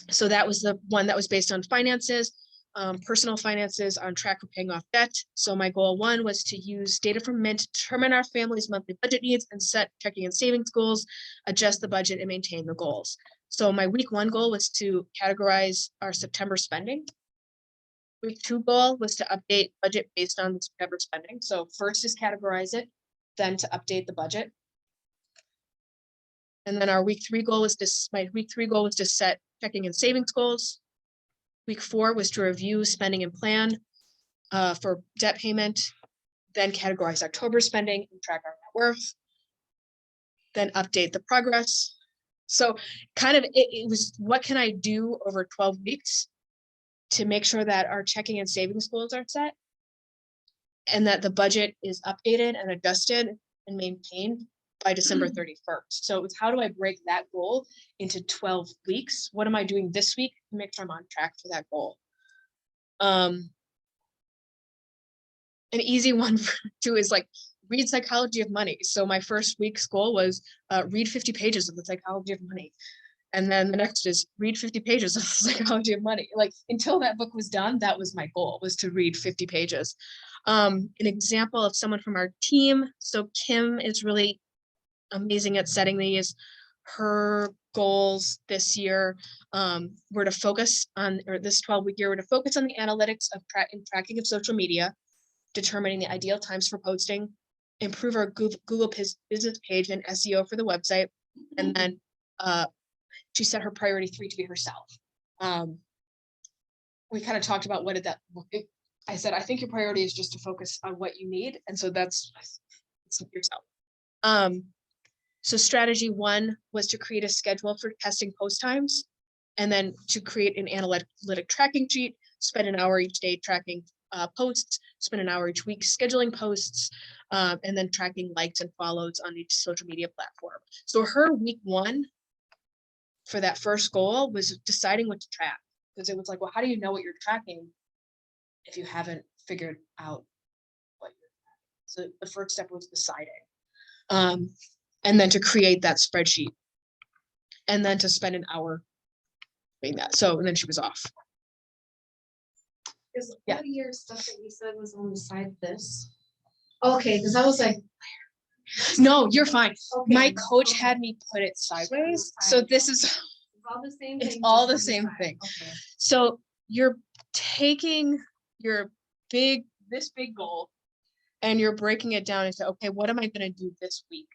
So that was the one that was based on finances, personal finances, on track of paying off debt. So my goal 1 was to use data from Mint to determine our family's monthly budget needs and set checking and savings goals, adjust the budget and maintain the goals. So my week 1 goal was to categorize our September spending. Week 2 goal was to update budget based on the September spending. So first is categorize it, then to update the budget. And then our week 3 goal was to set checking and savings goals. Week 4 was to review spending and plan for debt payment, then categorize October spending and track our net worth, then update the progress. So kind of it was, what can I do over 12 weeks to make sure that our checking and savings goals are set and that the budget is updated and adjusted and maintained by December 31st. So it was, how do I break that goal into 12 weeks? What am I doing this week to make sure I'm on track for that goal? An easy one too is like read Psychology of Money. So my first week's goal was read 50 pages of the Psychology of Money. And then the next is read 50 pages of the Psychology of Money. Like until that book was done, that was my goal, was to read 50 pages. An example of someone from our team. So Kim is really amazing at setting these. Her goals this year were to focus on, or this 12-week year, were to focus on the analytics of tracking of social media, determining the ideal times for posting, improve our Google business page and SEO for the website, and then she set her priority 3 to be herself. We kind of talked about what did that look like. I said, I think your priority is just to focus on what you need. And so that's yourself. So strategy 1 was to create a schedule for testing post times, and then to create an analytic tracking sheet, spend an hour each day tracking posts, spend an hour each week scheduling posts, and then tracking likes and follows on each social media platform. So her week 1 for that first goal was deciding what to track, because it was like, well, how do you know what you're tracking if you haven't figured out what you're tracking? So the first step was deciding, and then to create that spreadsheet, and then to spend an hour doing that. So, and then she was off. Is Yeah. all your stuff that you said was on the side of this? Okay, because I was like, No, you're fine. okay. My coach had me put it sideways. So this is, It's all the same. it's thing, all just the on same side. thing. Okay. So you're taking your this big goal, and you're breaking it down into, okay, what am I going to do this week?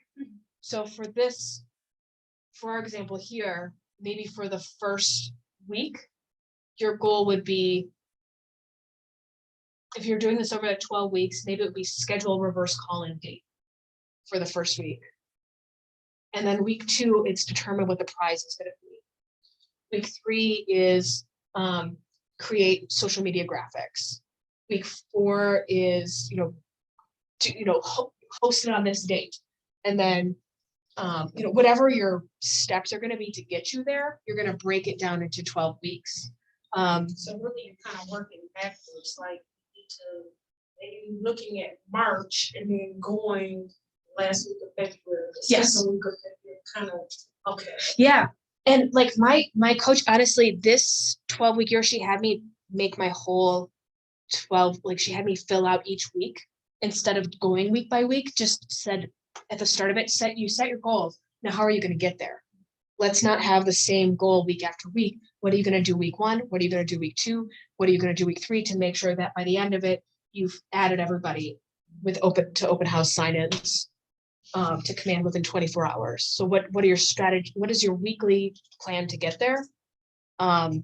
So for our example here, maybe for the first week, your goal would be, if you're doing this over at 12 weeks, maybe it would be schedule a reverse call-in date for the first week. And then week 2, it's determine what the prize is going to be. Week 3 is create social media graphics. Week 4 is, host it on this date. And then, whatever your steps are going to be to get you there, you're going to break it down into 12 weeks. So really you're kind of working backwards, like you need to, maybe looking at March and then going last week of February. the Yes. second week of February, kind of, okay. Yeah. And like my coach, honestly, this 12-week year, she had me make my whole 12, like she had me fill out each week instead of going week by week, just said at the start of it, set your goals. Now, how are you going to get there? Let's not have the same goal week after week. What are you going to do week 1? What are you going to do week 2? What are you going to do week 3 to make sure that by the end of it, you've added everybody with open house sign-ins to command within 24 hours. So what are your strategy? What is your weekly plan to get there? So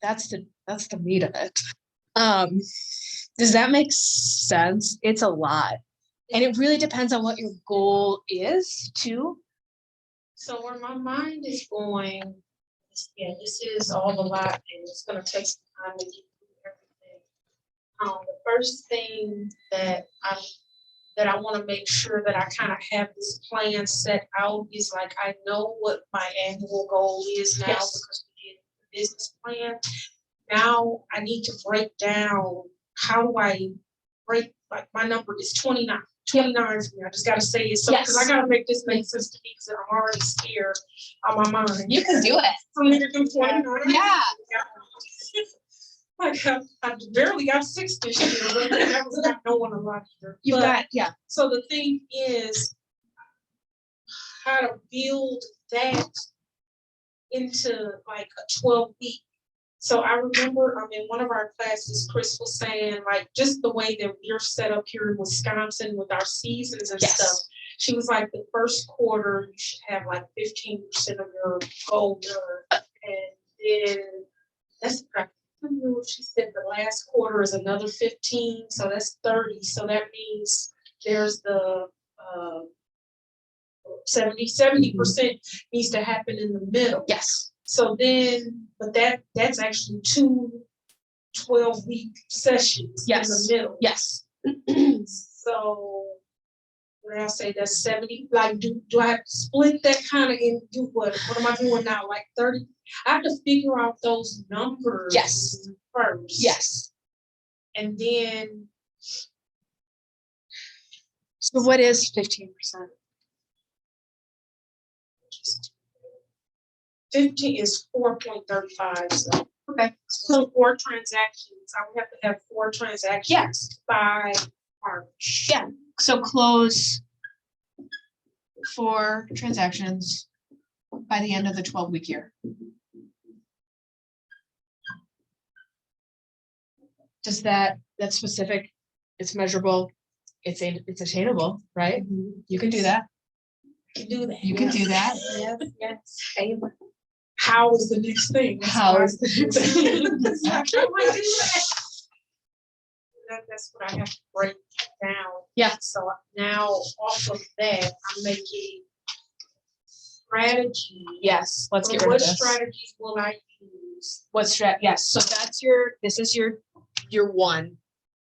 that's the meat of it. Does that make sense? It's a lot. And it really depends on what your goal is too. So where my mind is going, yeah, this is all a lot and it's gonna take some time to get through everything. The first thing that I wanna make sure that I kind of have this plan set out is like, I know what my annual goal is now Yes. because we did the business plan. Now I need to break down, how do I break, like my number is 29. 29 for me. I just gotta say it. So, because I Yes. gotta make this make sense to me, because I'm already scared on my mind. You can do it. For me to do 29. Yeah. Like I barely got 6 this year, but that was not knowing a lot either. You But- got, yeah. So the thing is how to build that into like a 12-week. So I remember in one of our classes, Chris was saying, like, just the way that we're set up here in Wisconsin with our seasons and Yes. stuff. She was like, the first quarter, you should have like 15% of your goal done. And then that's correct. I don't remember what she said, the last quarter is another 15, so that's 30. So that means there's the 70% needs to happen in the middle. Yes. So then, but that's actually 2 12-week sessions in Yes. the middle. Yes. So what did I say? That's 70. Like, do I have to split that kind of and do what? What am I doing now? Like 30? I have to figure out those numbers Yes. first. Yes. And then So what is 15%? just 15 is 4.35. So Okay. so 4 transactions. I would have to have 4 transactions Yes. by March. Yeah. So close 4 transactions by the end of the 12-week year. Does that's specific, it's measurable, it's attainable, right? You can do that. can do that. You can do that. Yes, yes. Favor. How is the next thing? How is the next thing? How can we do that? That's what I have to break down. Yeah. So now off of that, I'm making strategy. Yes, let's get But rid of what this. strategies will I use? What yes, so that's this is your one,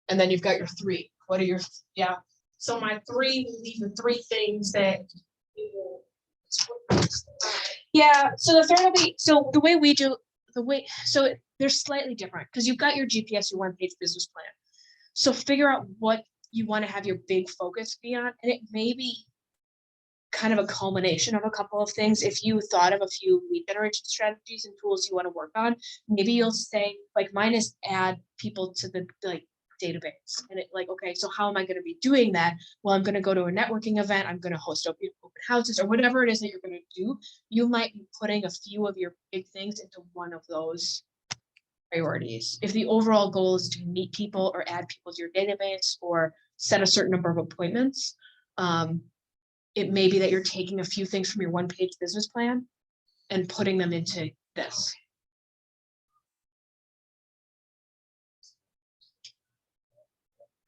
and then you've got your three. What are your, yeah, So my three will be the three things that you will. yeah, so the third will be, so the way we do, so they're slightly different, because you've got your GPS, your one-page business plan. So figure out what you want to have your big focus be on, and it may be kind of a culmination of a couple of things. If you thought of a few lead generation strategies and tools you want to work on, maybe you'll say, like mine is add people to the database. And it okay, so how am I going to be doing that? Well, I'm going to go to a networking event. I'm going to host open houses or whatever it is that you're going to do. You might be putting a few of your big things into one of those priorities. If the overall goal is to meet people or add people to your database or set a certain number of appointments, it may be that you're taking a few things from your one-page business plan and putting them into this.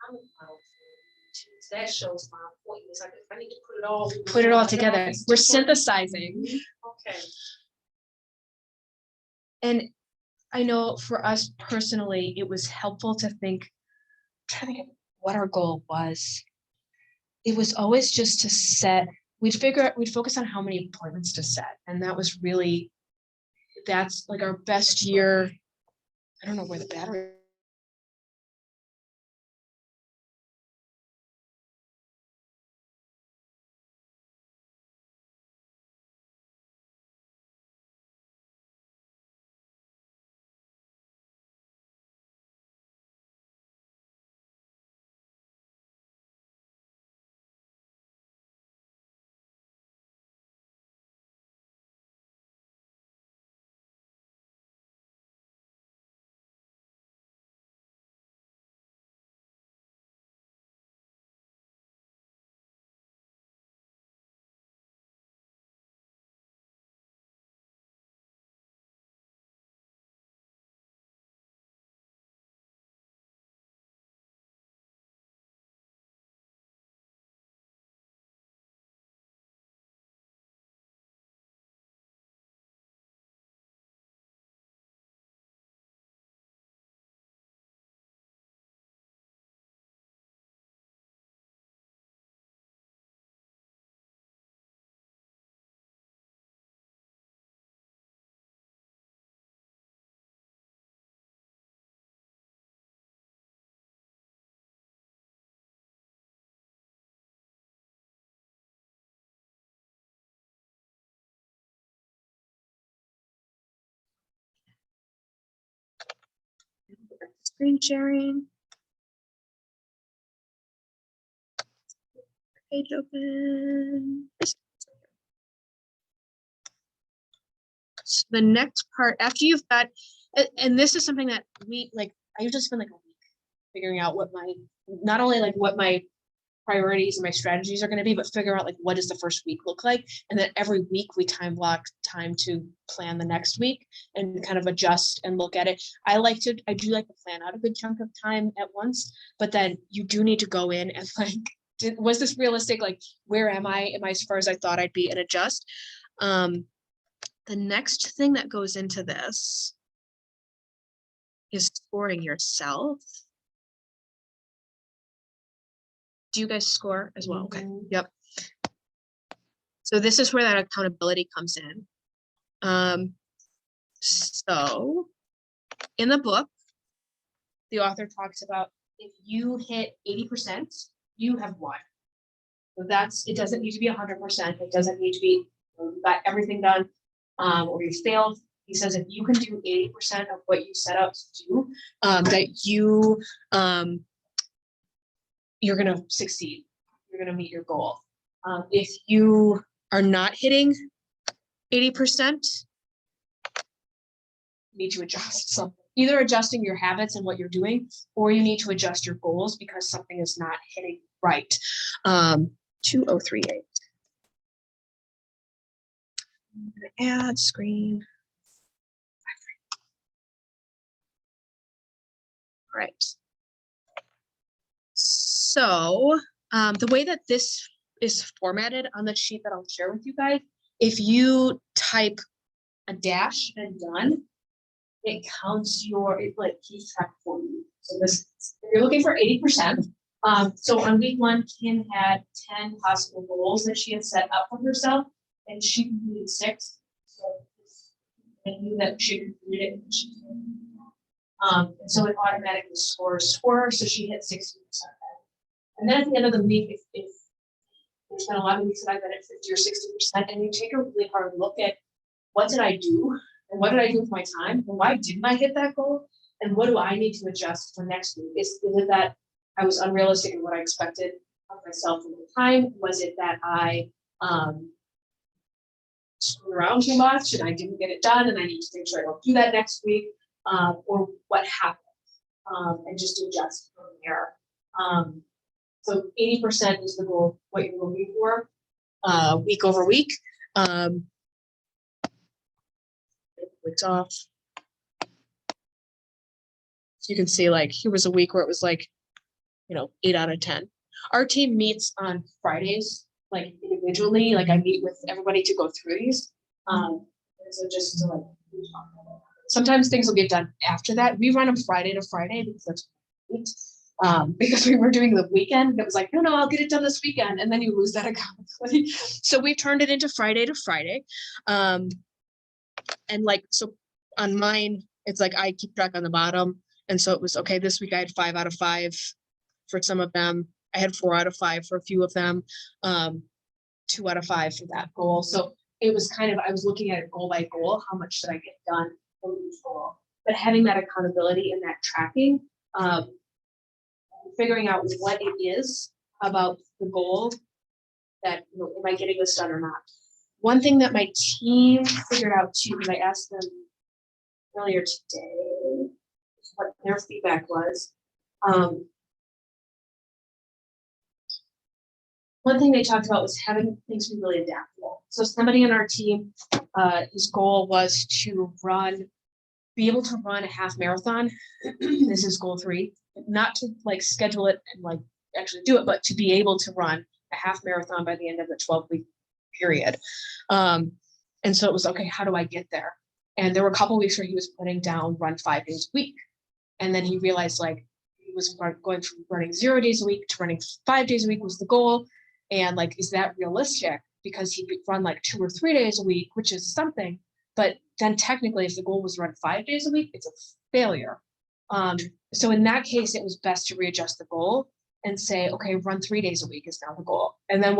I'm that shows my appointments. I need to put Put it all together. We're synthesizing. Okay. And I know for us personally, it was helpful to think, try to think of what our goal was. It was always just to set, we'd focus on how many appointments to set. And that was really, that's like our best year. I don't know where the battery. Screen sharing. Page open. So the next part, after you've got, and this is something that I just spend like a week figuring out what my, not only like what my priorities and my strategies are going to be, but figure out like what does the first week look like, and then every week we time block time to plan the next week and kind of adjust and look at it. I do like to plan out a good chunk of time at once, but then you do need to go in and like, was this realistic? Like, where am I? Am I as far as I thought I'd be, and adjust? The next thing that goes into this is scoring yourself. Do you guys score as well? Okay. Yep. So this is where that accountability comes in. So in the book, the author talks about if you hit 80%, you have won. So it doesn't need to be 100%. It doesn't need to be, you got everything done, or you failed. He says if you can do 80% of what you set out to do, that you're going to succeed. You're going to meet your goal. If you are not hitting 80%, you need to adjust something. Either adjusting your habits and what you're doing, or you need to adjust your goals because something is not hitting right. 2038. Add screen. All right. So the way that this is formatted on the sheet that I'll share with you guys, if you type a dash and done, it counts it like keeps track for you. So this, if you're looking for 80%. So on week 1, Kim had 10 possible goals that she had set up for herself, and she completed 6. So I knew that she completed it. And she did. And so it automatically scores for her, so she hit 60%. And then at the end of the week, if there's been a lot of weeks that I've been at 50 or 60%, and you take a really hard look at what did I do, and what did I do with my time, and why didn't I hit that goal, and what do I need to adjust for next week? Is it that I was unrealistic in what I expected of myself in the time? Was it that I screwed around too much and I didn't get it done, and I need to make sure I don't do that next week, or what happened, and just adjust from there. So 80% is the goal, what you're looking for, week over week. Weeks off. So you can see, like, here was a week where it was like, 8 out of 10. Our team meets on Fridays, like individually, like I meet with everybody to go through these. And so just to like, sometimes things will get done after that. We run them Friday to Friday because that's because we were doing the weekend. It was like, no, I'll get it done this weekend. And then you lose that accountability. So we turned it into Friday to Friday. And like, so on mine, it's like I keep track on the bottom. And so it was, okay, this week I had 5 out of 5 for some of them. I had 4 out of 5 for a few of them, 2 out of 5 for that goal. So it was kind of, I was looking at it goal by goal, how much did I get done for each goal? But having that accountability and that tracking, figuring out what it is about the goal that, am I getting this done or not? One thing that my team figured out too, because I asked them earlier today, what their feedback was. One thing they talked about was having things be really adaptable. So somebody on our team, his goal was to be able to run a half marathon. This is goal 3, not to like schedule it and like actually do it, but to be able to run a half marathon by the end of the 12-week period. And so it was, okay, how do I get there? And there were a couple of weeks where he was putting down run 5 days a week. And then he realized like he was going from running 0 days a week to running 5 days a week was the goal. And like, is that realistic? Because he could run like 2 or 3 days a week, which is something. But then technically, if the goal was run 5 days a week, it's a failure. So in that case, it was best to readjust the goal and say, okay, run 3 days a week is now the goal. And then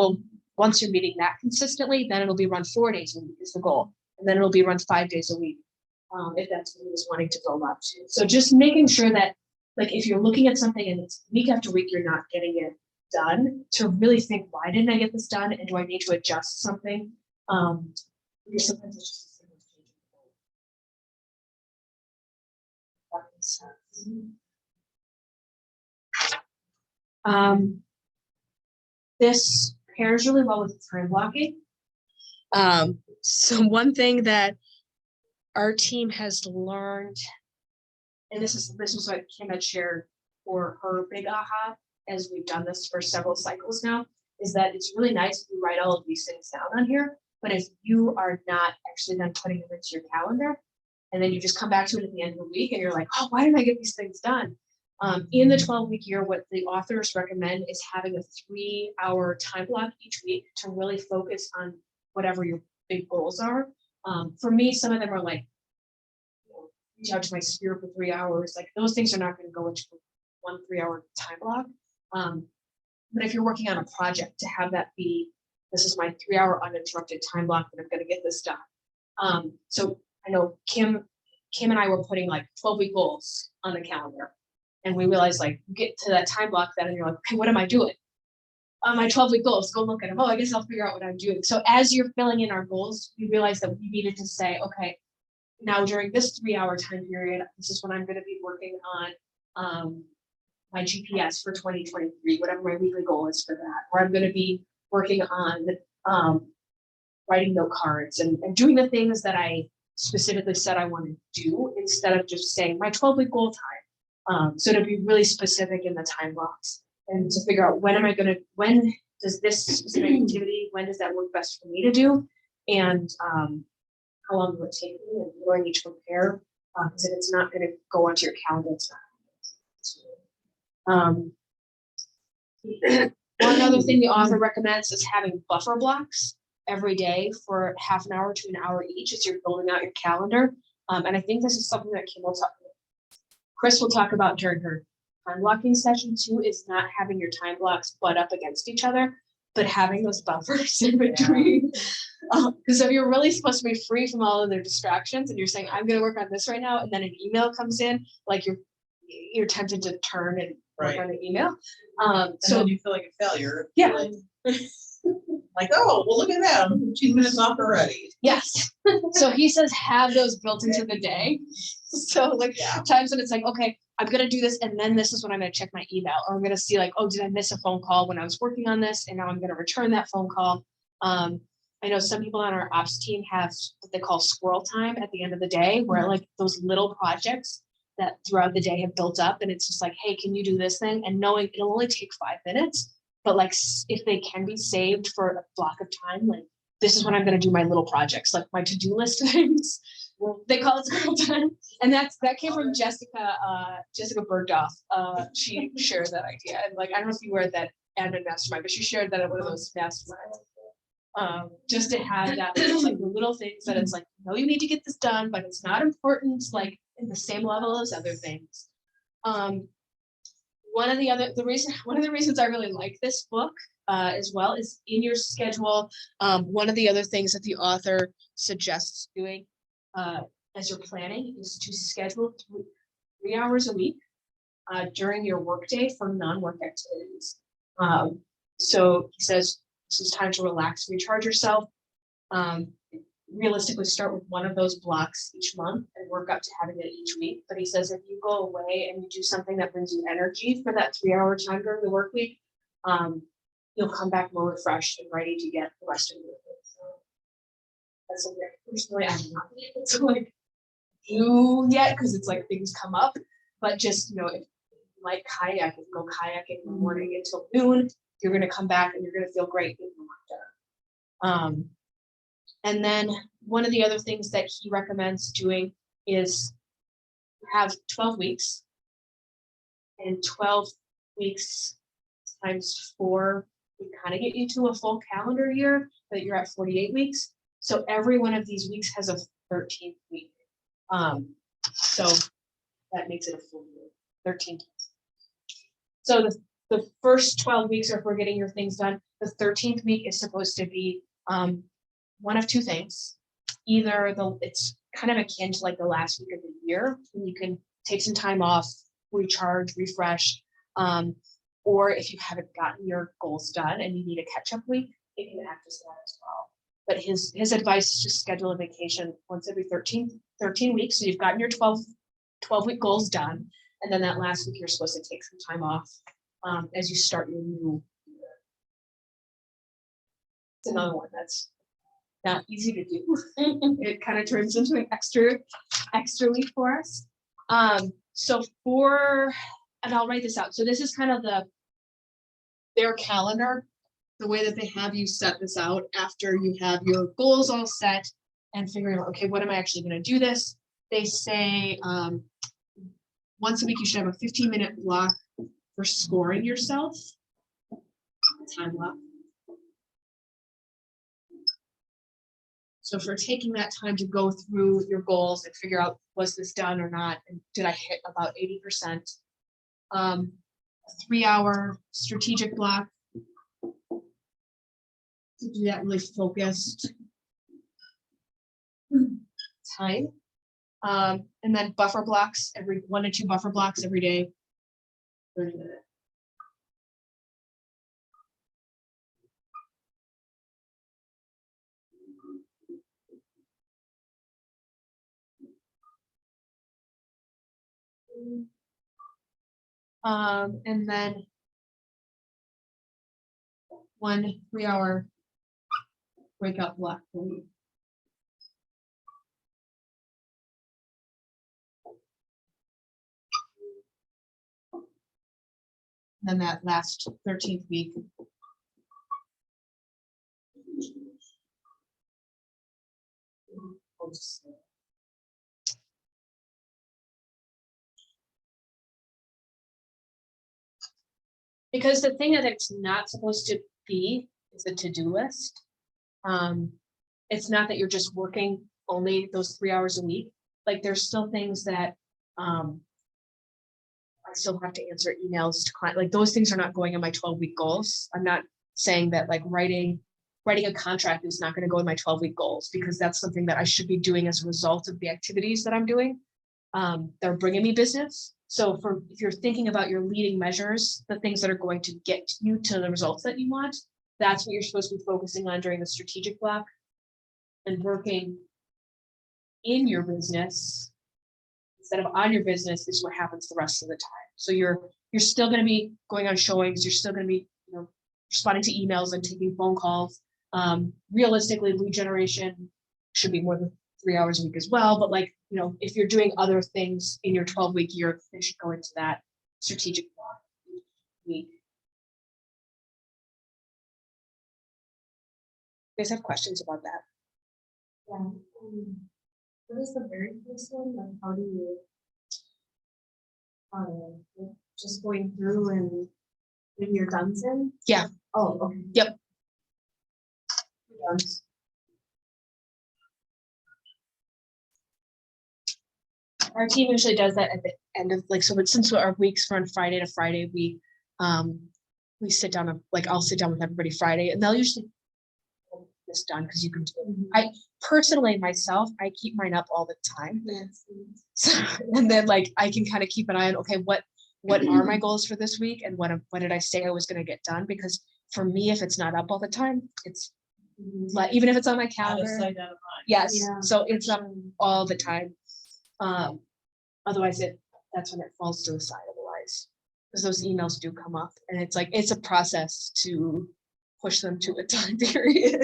once you're meeting that consistently, then it'll be run 4 days a week is the goal. And then it'll be run 5 days a week, if that's what he was wanting to build up to. So just making sure that, like, if you're looking at something and it's week after week, you're not getting it done, to really think, why didn't I get this done? And do I need to adjust something? Because sometimes it's just a single change. This pairs really well with time blocking. So one thing that our team has learned, and this was what Kim had shared for her big aha, as we've done this for several cycles now, is that it's really nice if you write all of these things down on here, but if you are not actually then putting them into your calendar, and then you just come back to it at the end of the week and you're like, oh, why didn't I get these things done? In the 12-week year, what the authors recommend is having a 3-hour time block each week to really focus on whatever your big goals are. For me, some of them are like, reach out to my sphere for 3 hours. Like, those things are not going to go into 1 3-hour time block. But if you're working on a project, to have that be, this is my 3-hour uninterrupted time block that I'm going to get this done. So I know Kim and I were putting like 12-week goals on the calendar, and we realized, like, you get to that time block then and you're like, okay, what am I doing? My 12-week goals, go look at them. Oh, I guess I'll figure out what I'm doing. So as you're filling in our goals, we realized that we needed to say, okay, now during this 3-hour time period, this is when I'm going to be working on my GPS for 2023, whatever my weekly goal is for that. Or I'm going to be working on writing note cards and doing the things that I specifically said I want to do instead of just saying my 12-week goal time. So to be really specific in the time blocks and to figure out when does this specific activity, when does that work best for me to do? And how long will it take me and what do I need to prepare? Because if it's not going to go onto your calendar, it's not. One other thing the author recommends is having buffer blocks every day for half an hour to an hour each as you're building out your calendar. And I think this is something that Chris will talk about during her time blocking session too, is not having your time blocks butt up against each other, but having those buffers in between. Because if you're really supposed to be free from all of their distractions and you're saying, I'm going to work on this right now, and then an email comes in, like you're tempted to turn and work on the email. And So then you feel like a failure. Yeah. Like, oh, well, look at that, I'm 15 minutes off already. yes. So he says have those built into the day. So like times when it's like, okay, I'm going to do this and then this is when I'm going to check my email, or I'm going to see like, oh, did I miss a phone call when I was working on this? And now I'm going to return that phone call. I know some people on our ops team have what they call squirrel time at the end of the day, where like those little projects that throughout the day have built up, and it's just like, hey, can you do this thing? And knowing it'll only take 5 minutes, but like if they can be saved for a block of time, like this is when I'm going to do my little projects, like my to-do list things. They call it squirrel time, and that came from Jessica Bergdorf. She shared that idea, and like I don't know if you were at that admin mastermind, but she shared that at one of those masterminds. Just to have that, like the little things that it's like, no, you need to get this done, but it's not important, like in the same level as other things. One of the reasons I really like this book as well is in your schedule. One of the other things that the author suggests doing as you're planning is to schedule 3 hours a week during your workday for non-work activities. So he says, this is time to relax, recharge yourself. Realistically start with one of those blocks each month and work up to having it each week. But he says if you go away and you do something that brings you energy for that 3-hour time during the work week, you'll come back more refreshed and ready to get the rest of your day. So that's something personally I'm not able to like do yet because it's like things come up. But just if you like kayaking, go kayaking in the morning until noon. You're going to come back and you're going to feel great getting the work done. And then one of the other things that he recommends doing is have 12 weeks, and 12 weeks times 4 would kind of get you to a full calendar year, but you're at 48 weeks. So every one of these weeks has a 13th week. So that makes it a full year, 13 times. So the first 12 weeks are for getting your things done. The 13th week is supposed to be one of two things. Either it's kind of akin to like the last week of the year when you can take some time off, recharge, refresh, or if you haven't gotten your goals done and you need a catch-up week, it can act as that as well. But his advice is to schedule a vacation once every 13 weeks. So you've gotten your 12-week goals done, and then that last week you're supposed to take some time off as you start your new year. It's another one that's not easy to do. It kind of turns into an extra week for us. And I'll write this out. So this is kind of their calendar, the way that they have you set this out after you have your goals all set and figuring out, okay, what am I actually going to do this? They say once a week you should have a 15-minute block for scoring yourself. Time block. So for taking that time to go through your goals and figure out, was this done or not? And did I hit about 80%? A 3-hour strategic block to do that really focused time. And then buffer blocks, every 1 to 2 buffer blocks every day, 30 minutes. And then 1 3-hour breakout block for me. Then that last 13th week. Because the thing that it's not supposed to be is a to-do list. It's not that you're just working only those 3 hours a week. Like there's still things that I still have to answer emails to client. Like those things are not going in my 12-week goals. I'm not saying that like writing a contract is not going to go in my 12-week goals, because that's something that I should be doing as a result of the activities that I'm doing. They're bringing me business. So if you're thinking about your leading measures, the things that are going to get you to the results that you want, that's what you're supposed to be focusing on during the strategic block, and working in your business instead of on your business is what happens the rest of the time. So you're still going to be going on showings. You're still going to be, responding to emails and taking phone calls. Realistically, lead generation should be more than 3 hours a week as well. But like, if you're doing other things in your 12-week year, they should go into that strategic week. You guys have questions about that? Yeah. What is the very first one? Like, how do you, just going through and when you're done in? Yeah. Oh, okay. Yep. You're done. Our team usually does that at the end of since our weeks run Friday to Friday, we sit down I'll sit down with everybody Friday, and they'll usually get this done because you can do it. I personally myself, I keep mine up all the time. Yes. So, and then I can kind of keep an eye on, okay, what are my goals for this week, and what did I say I was going to get done? Because for me, if it's not up all the time, it's even if it's on my Out of calendar. sight, out of mind. Yes, Yeah. so it's up all the time. Otherwise that's when it falls to the side otherwise, because those emails do come up, and it's a process to push them to a time period.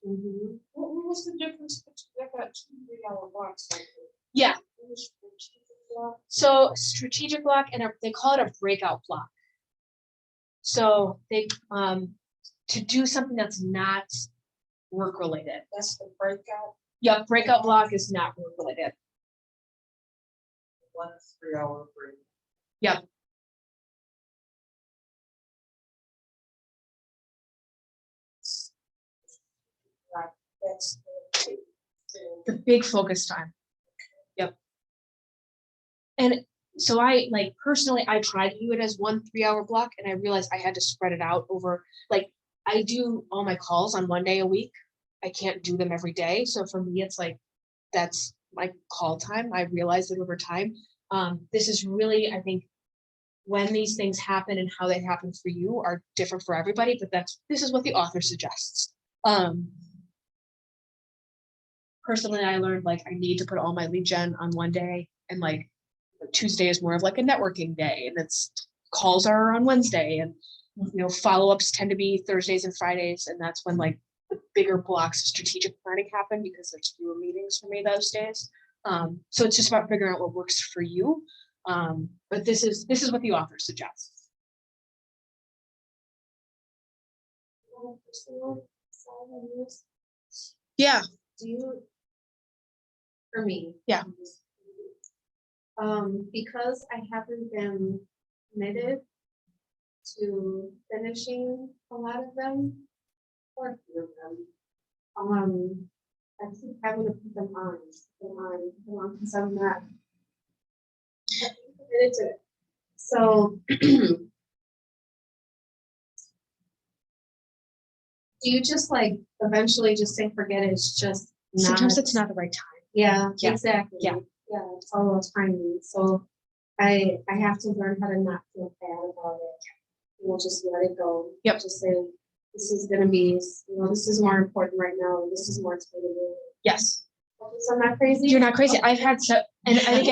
Mm-hmm. What was the difference between that 2 3-hour blocks? Yeah, What was the strategic block? so strategic block, and they call it a breakout block. So they to do something that's not work related. That's the breakout. Yep, breakout block is not work related. 1 3-hour break. Yep. That's The big focus time. Yep. And so I personally, I tried to do it as 1 3-hour block, and I realized I had to spread it out over, I do all my calls on 1 day a week. I can't do them every day. So for me, it's that's my call time. I realized it over time. This is really, I think, when these things happen and how they happen for you are different for everybody, but this is what the author suggests. Personally, I learned I need to put all my lead gen on 1 day, and Tuesday is more of a networking day, and it's calls are on Wednesday, and follow-ups tend to be Thursdays and Fridays, and that's when the bigger blocks of strategic planning happen, because there's fewer meetings for me those days. So it's just about figuring out what works for you. But this is what the author suggests. Yeah. Do you, for me? Yeah. Because I haven't been committed to finishing a lot of them, or a few of them, I keep having to put them on, because I'm not committed to it. So, do you just eventually just say, forget it, it's just not? Sometimes it's not the right time. Yeah, Yeah. exactly. Yeah. Yeah, it's all about timing. So I have to learn how to not feel bad about it. Just let it go. Yep. Just say, this is gonna be, this is more important right now, and this is more exciting. Yes. So I'm not crazy. You're not crazy. I've had and I think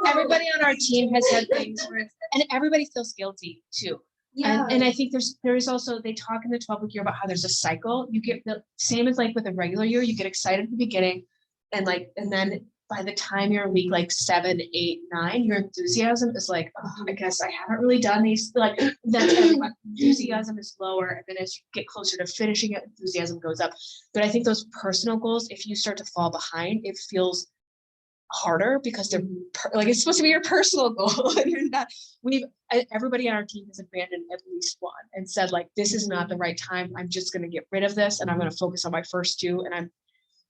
everybody on our team has had things where and everybody feels guilty too. And I think there is also, they talk in the 12-week year about how there's a cycle. You get the same as like with a regular year, you get excited at the beginning and then by the time you're in week like 7, 8, 9, your enthusiasm is like, oh, I guess I haven't really done these. Like that's everyone. Enthusiasm is lower. And then as you get closer to finishing it, enthusiasm goes up. But I think those personal goals, if you start to fall behind, it feels harder because they're like it's supposed to be your personal goal and you're not. Everybody on our team has abandoned at least one and said like this is not the right time. I'm just going to get rid of this and I'm going to focus on my first 2. And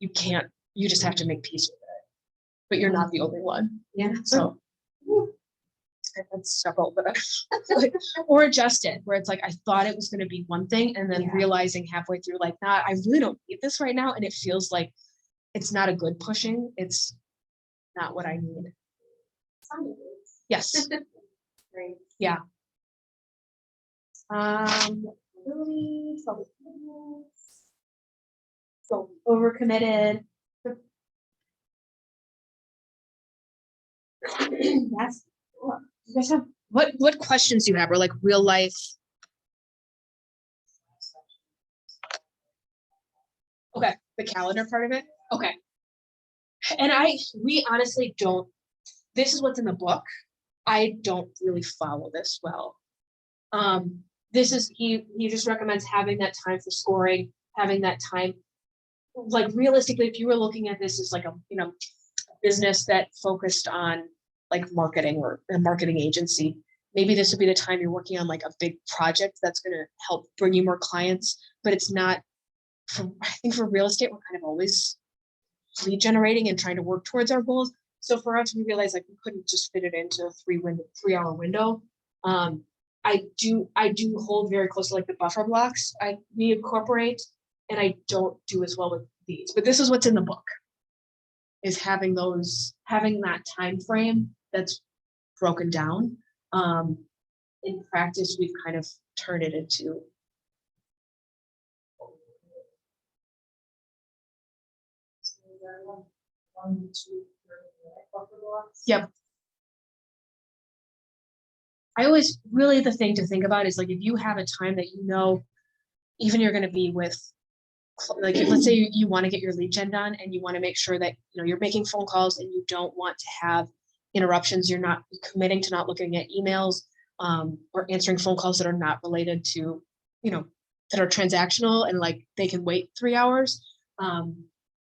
you just have to make peace with it. But you're not the only one. Yeah. So I've had several, but like, or adjust it where it's like I thought it was going to be one thing and then realizing halfway through like nah, I really don't need this right now and it feels like it's not a good pushing. It's not what I need. Yes. Right. Yeah. So overcommitted. That's cool. You guys have what questions do you have or like real life? Okay, the calendar part of it. Okay. And we honestly don't, this is what's in the book. I don't really follow this well. This is, he just recommends having that time for scoring, having that time, like realistically, if you were looking at this as like a business that focused on like marketing or a marketing agency, maybe this would be the time you're working on like a big project that's going to help bring you more clients, but it's not I think for real estate, we're kind of always lead generating and trying to work towards our goals. So for us, we realized like we couldn't just fit it into a 3-hour window. I do hold very close to like the buffer blocks we incorporate, and I don't do as well with these, but this is what's in the book is having that time frame that's broken down. In practice, we've kind of turned it into Yep. I always really the thing to think about is like if you have a time that even you're going to be with like let's say you want to get your lead gen done and you want to make sure that you're making phone calls and you don't want to have interruptions, you're not committing to not looking at emails or answering phone calls that are not related to that are transactional and like they can wait 3 hours.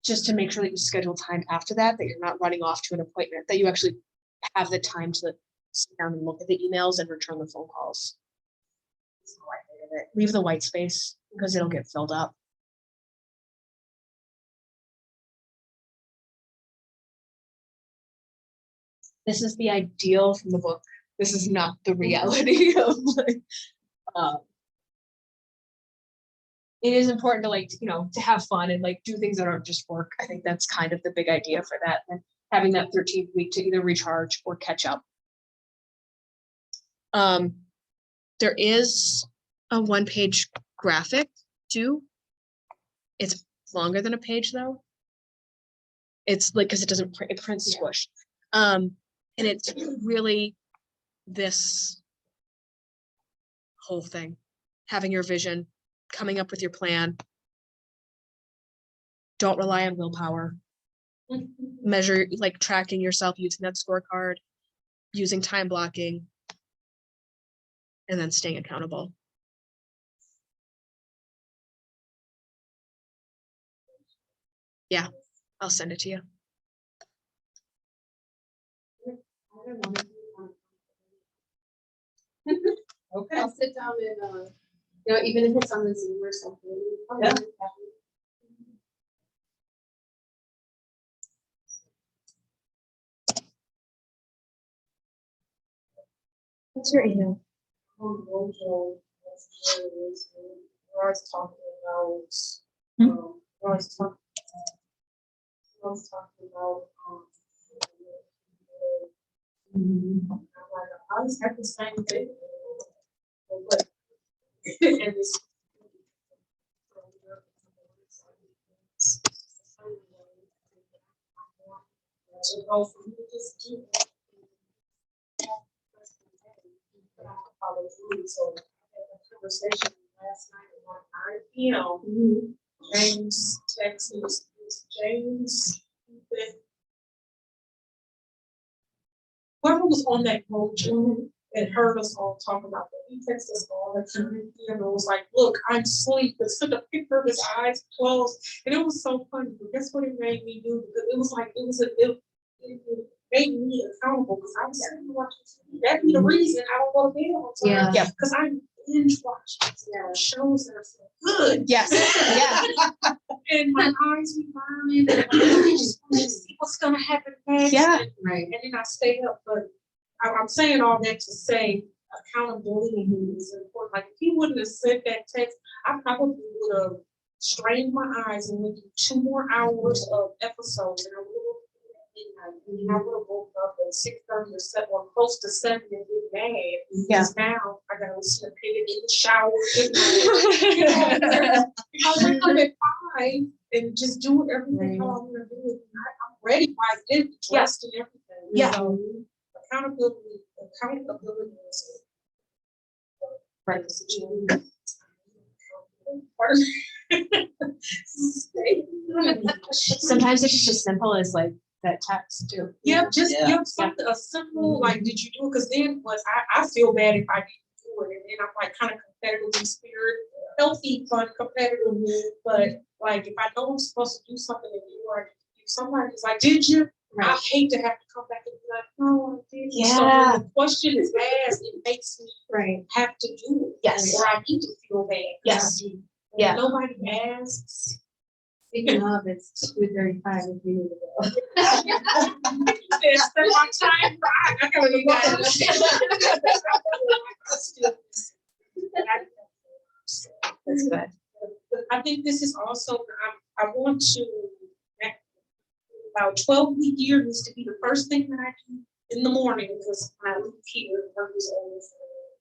Just to make sure that you schedule time after that you're not running off to an appointment, that you actually have the time to sit down and look at the emails and return the phone calls. So I hated it. Leave the white space because it'll get filled up. This is the ideal from the book. This is not the reality of like, it is important to like, to have fun and like do things that aren't just work. I think that's kind of the big idea for that. And having that 13th week to either recharge or catch up. There is a 1-page graphic too. It's longer than a page though. It's like, cause it prints squish. And it's really this whole thing, having your vision, coming up with your plan. Don't rely on willpower. Measure, like tracking yourself using that scorecard, using time blocking, and then staying accountable. Yeah, I'll send it to you. Okay. I'll sit down and, even if it's on the Zoom or something. Yeah. What's your email? Where I was talking about, where I was talking about, I was at the same thing. But and this so go from just do follow through. So conversation last night at 9 p.m. James texted James. Whoever was on that road trip and heard us all talk about that, he texted us all the time, and was like, "Look, I'm asleep." And sent a picture of his eyes closed, and it was so funny. But guess what it made me do? Because it was like it made me accountable because I was sitting watching TV. That'd be the reason I don't go to bed all the time. Yeah. Because I binge watch shows that are so good. Yes, yeah, And my eyes be burning, and I just want to see what's gonna happen next. Yeah. Right. And then I stay up, but I'm saying all that to say accountability is important. Like if he wouldn't have sent that text, I probably would have strained my eyes and maybe 2 more hours of episodes, and I would have midnight, and then I would have woke up at 6:30 or 7 or close to 7 and get mad. Yeah. Because now I gotta listen to Pivot in the shower. I'll wake up at 5 and just do everything how I'm gonna do it. I'm ready by then, dressed and everything. Yeah. So, accountability is Right. Sometimes it's just as simple as like that text too. Yeah, just Yeah. give something a simple like, did you do it? Because then what I feel bad if I didn't do it, and then I'm like kind of competitive in spirit, healthy, fun, competitive. But like if I know I'm supposed to do something and you are, if somebody's like, did you? I hate to have to come back and be like, no, I didn't. So Yeah. when the question is asked, it makes me Right. have to do it. Yes. Or I need to feel bad. Yes. When Yeah. nobody asks. Speaking of, it's 2:35 if you need to go. It's my time. I gotta be That's good. I think this is also, I want to, about 12-week year needs to be the first thing that I do in the morning because when I leave here, work is always.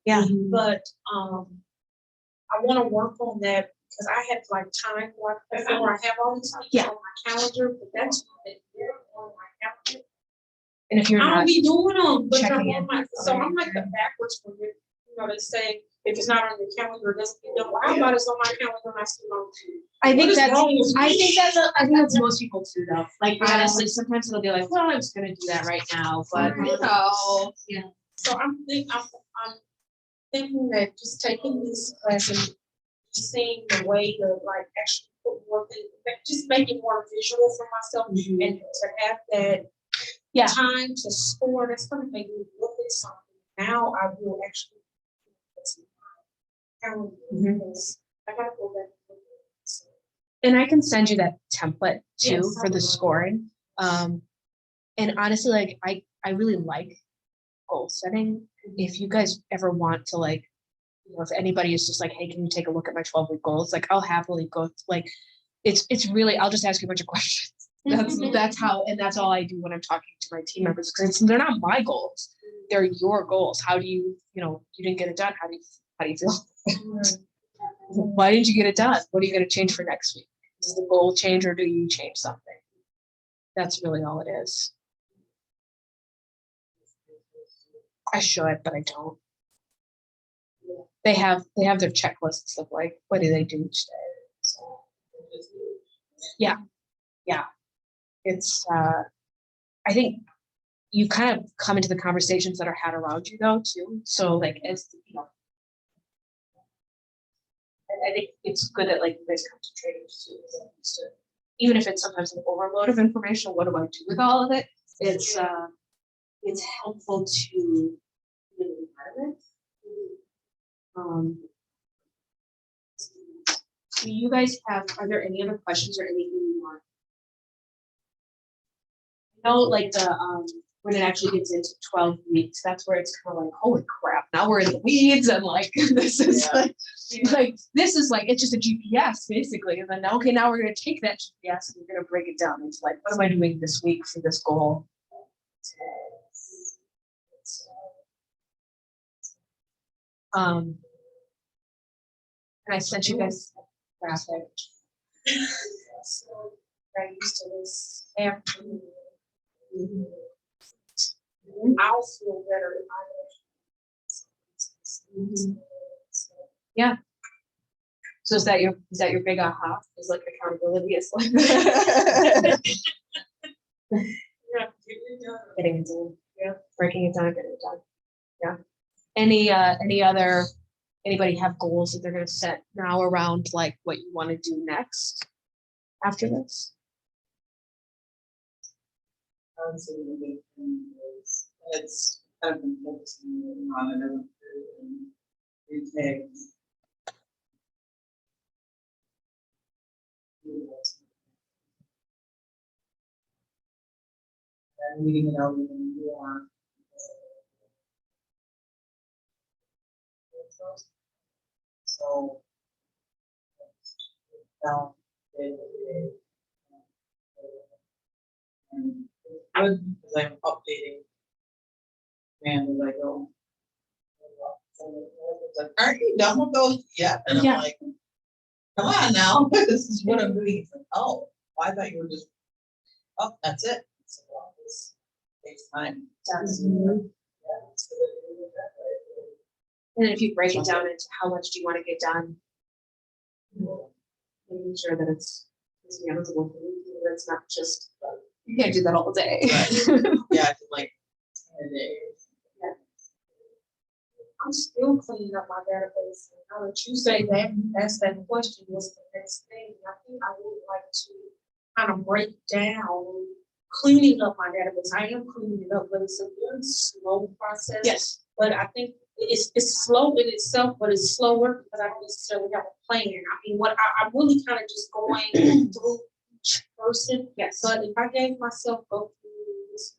Yeah. But, I want to work on that because I had like time block before I have all these things on my calendar, but that's not it. They're on my calendar. And if you're I don't not, be doing them, but they're checking on in. my, so I'm like the backwards from it. You know, they say, if it's not on your calendar, it doesn't get done. Well, how about it's on my calendar and I still don't do it? I think What is that's, wrong with I me? think that's most people too though. Like Yeah. honestly, sometimes they'll be like, well, I was gonna do that right now, but Right. Oh, yeah. So I'm thinking that just taking this class and just seeing the way to like actually put more things, just make it more visual for myself and to have that Yeah. time to score, that's gonna make me look at something. Now I will actually. Because I gotta go back. And look at it. So, and I can send you that template too Yes, for the scoring. And honestly, like I really like goal setting. If you guys ever want to like, you know, if anybody is just like, hey, can you take a look at my 12-week goals? Like I'll happily go like it's really, I'll just ask you a bunch of questions. That's how, and that's all I do when I'm talking to my team members because they're not my goals. They're your goals. How do you, you know, you didn't get it done. How do you feel? Why didn't you get it done? What are you going to change for next week? Does the goal change or do you change something? That's really all it is. I should, but I don't. They have their checklists of like, what do they do each day? So, yeah. It's, I think you kind of come into the conversations that are had around you though too. So like, as you know, I think it's good that like you guys come to trainings too, even if it's sometimes an overload of information. What do I do with all of it? It's helpful to be in the environment. Do you guys are there any other questions or anything you want? I know like the when it actually gets into 12 weeks, that's where it's kind of like, holy crap, now we're in the weeds and like this is like this is like it's just a GPS basically. And then okay, now we're gonna take that GPS and we're gonna break it down into like, what am I doing this week for this goal? And I sent you guys graphic. So I used to this afternoon. I'll feel better if I. So is that your big aha? Is like accountability is like Yeah, get it done. getting it done, breaking it down, getting it done. Yeah. Any other, anybody have goals that they're gonna set now around like what you want to do next after this? I would say the big thing is, it's kind of been focusing on it, I went through and retake. And reading it out even more. So. Down. And I was, because I'm updating. And as I go. It's like, aren't you done with those yet? And I'm Yeah. like, come on now, this is what I'm doing. It's like, oh, I thought you were just, oh, that's it. So, well, this takes time. Mhm. Yeah, it's good to do it that way. And then if you break it down into how much do you want to get done? Making sure that it's manageable for you, that it's not just, you can't do that all day. Right. Yeah, it's like 10 days. I'm still cleaning up my database. And now that you say that, that's that question, what's the next thing? I think I would like to kind of break down cleaning up my database. I am cleaning it up, but it's a very slow process. Yes. But I think it's slow in itself, but it's slower because I don't necessarily have a plan. I mean, I'm really kind of just going through each person. Yes. But if I gave myself go through this,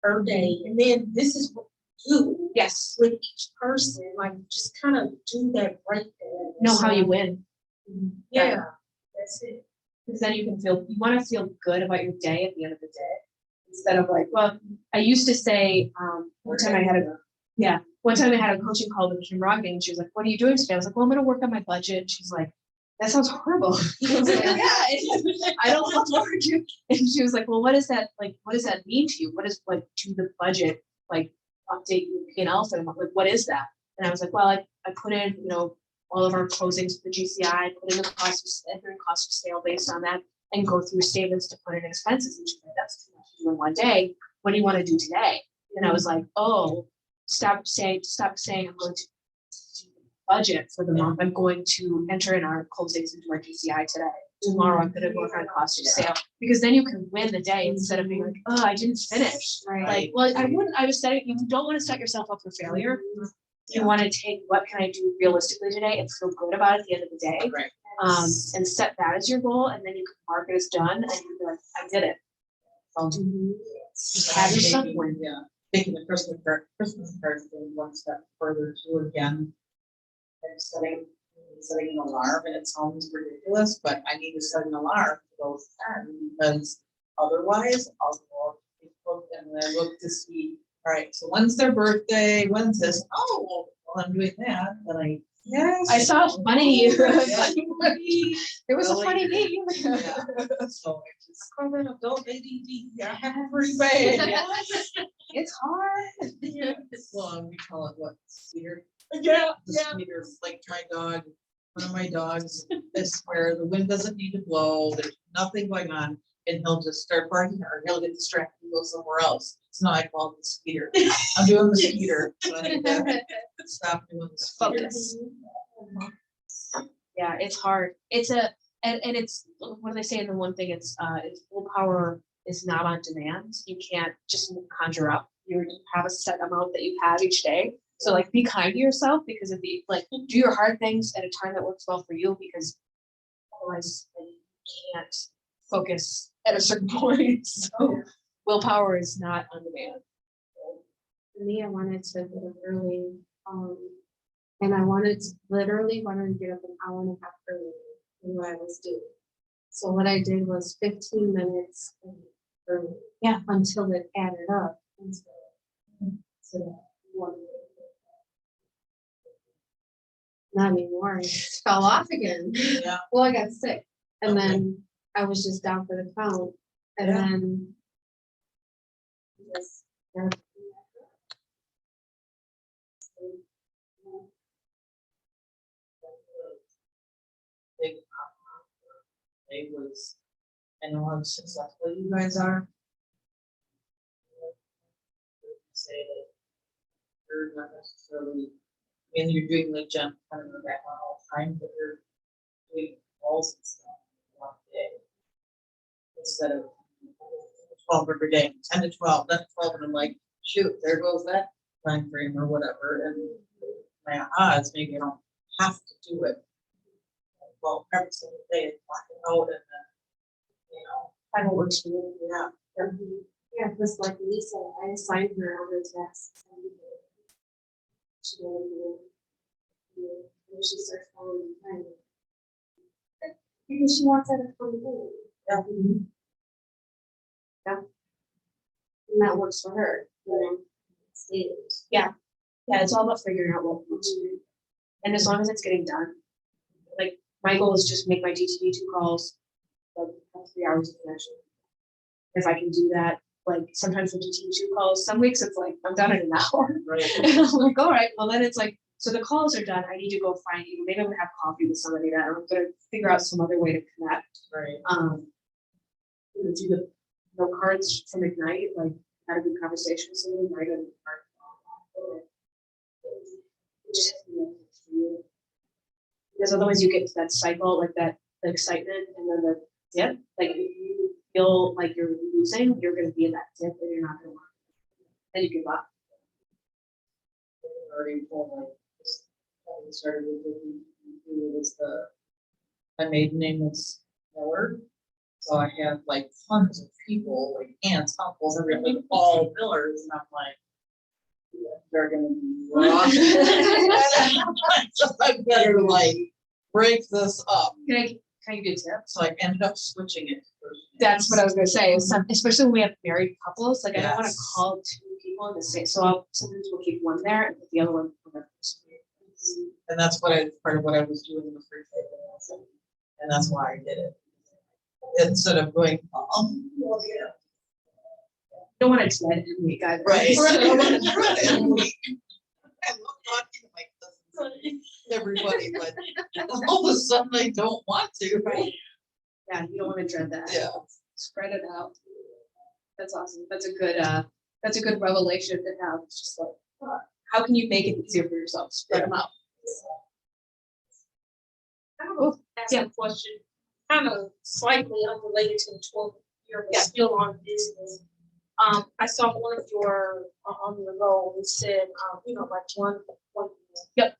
per day, and then this is what you do Yes. with each person, like just kind of do that breakdown. Know how you win. Yeah, that's it. Because then you want to feel good about your day at the end of the day. Instead of like, well, I used to say, one time I had a coaching call with Kim Rogning, and she was like, what are you doing today? I was like, well, I'm going to work on my budget. She's like, that sounds horrible. I was like, yeah, I don't love work. And she was like, well, what does that mean to you? What is like do the budget, like update your P&L? So I'm like, what is that? And I was like, well, I put in, all of our closings for the GCI, put in the cost of sale based on that, and go through statements to put in expenses. And she's like, that's too much to do in one day. What do you want to do today? And I was like, oh, stop saying I'm going to do the budget for the month. I'm going to enter in our closings into our GCI today. Tomorrow I'm going to work on cost of sale, because then you can win the day instead of being like, oh, I didn't finish. Right. Like, well, I was setting, you don't want to set yourself up for failure. You want to take what can I do realistically today and feel good about it at the end of the day. Right. And set that as your goal, and then you can mark it as done, and you can be like, I did it. So just have yourself win. Yeah, taking the Christmas cards thing one step further too again. And setting an alarm, and it sounds ridiculous, but I need to set an alarm for those times, because otherwise I'll go to Facebook and then I look to see, all right, so when's their birthday, when's this, oh, well, I'm doing that, then yes. I saw a funny, Yeah. there was a Really? funny meme. Yeah. So I just call it adult ADD, I have it pretty bad. It's hard. Yeah, well, we call it what, Skeeter? Yeah, The yeah. Skeeter, like my dog, one of my dogs, I swear, the wind doesn't need to blow, there's nothing going on, and he'll just start barking, or he'll get distracted and go somewhere else. So now I call it the Skeeter. I'm doing the Skeeter, so I need to stop doing the Skeeter. Focus. Yeah, it's hard. It's and it's, what do they say in the one thing? It's willpower is not on demand. You can't just conjure up. You have a set amount that you have each day. So like, be kind to yourself, because of the like, do your hard things at a time that works well for you, because otherwise you can't focus at a certain point. So willpower is not on demand. For me, I wanted to get up early, and I literally wanted to get up an hour and a half early than what I was doing. So what I did was 15 minutes early. Yeah. Until it added up. So that one. Not anymore. I just fell off again. Yeah. Well, I got sick, and Okay. then I was just down for the count, and Yeah. then. Just, It was, I know how successful you guys are. Say that you're not necessarily, I mean, you're doing like Jen, kind of in the background all the time, but you're doing calls and stuff one day. Instead of 12 every day, 10 to 12, then 12, and I'm like, shoot, there goes that time frame or whatever, and my odds, maybe I don't have to do it. Well, every single day, block it out, and then, you know, Kind of works for you. yeah. Yeah, because like Lisa, I assigned her other tasks. She really did. And she starts following the time. Because she wants that accountability. Yeah. And that works for her, you know. Yeah, it's all about figuring out what works for you. And as long as it's getting done, like my goal is just make my DTD 2 calls, like have 3 hours of connection. If I can do that, like sometimes the DTD 2 calls, some weeks it's like I'm done in an hour. Right. And I'm like, all right, well then it's like, so the calls are done. I need to go find you. Maybe I'm gonna have coffee with somebody that I'm gonna figure out some other way to connect. Right. You know, do the note cards from Ignite, like had a good conversation with somebody, write a card. Just for you. Because otherwise you get to that cycle, like that the excitement and then the dip. Like if you feel like you're losing, you're gonna be in that dip and you're not gonna want it. Then you give up. Already told like this, we started with it was my maiden name is Miller. So I have like tons of people, like aunts, uncles, everything, like all Millers, and I'm like, yeah, they're gonna be rough. So I better like break this up. Can you get tips? So I ended up switching it. to first names. That's what I was gonna say, is especially when we have married couples, like I don't wanna Yes. call 2 people in the same, so sometimes we'll keep one there and put the other one for the first name. And that's part of what I was doing in the free table. And that's why I did it. Instead of going, oh, well, yeah. You don't wanna dread every week either. Right. I don't want to dread it every week. I love talking to my cousins, everybody, but all of a sudden I don't want to. Yeah, you don't wanna dread that. Yeah. Spread it out. That's awesome. That's a good revelation to have. It's just like, how can you make it easier for yourself? Spread them out. I will ask a question, kind of slightly unrelated to the 12-year, but still on business. I saw one of your, on the roll, it said, you know, like one appointment. Yep.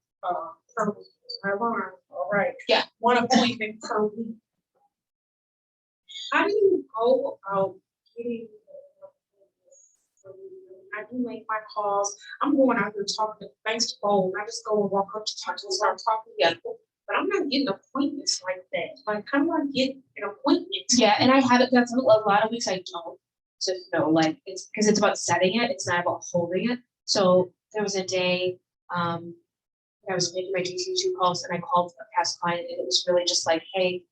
Per week. I learned, all right. Yeah. One appointment per week. How do you go about getting? I do make my calls. I'm going out there talking to thanks to phone. I just go and walk up to talk and start talking to people. But I'm not getting appointments like that. Like, how do I get an appointment? Yeah, and I haven't, that's a lot of weeks I don't, to know, like, it's because it's about setting it, it's not about holding it. So there was a day, I was making my DT2 calls and I called a past client and it was really just like, hey,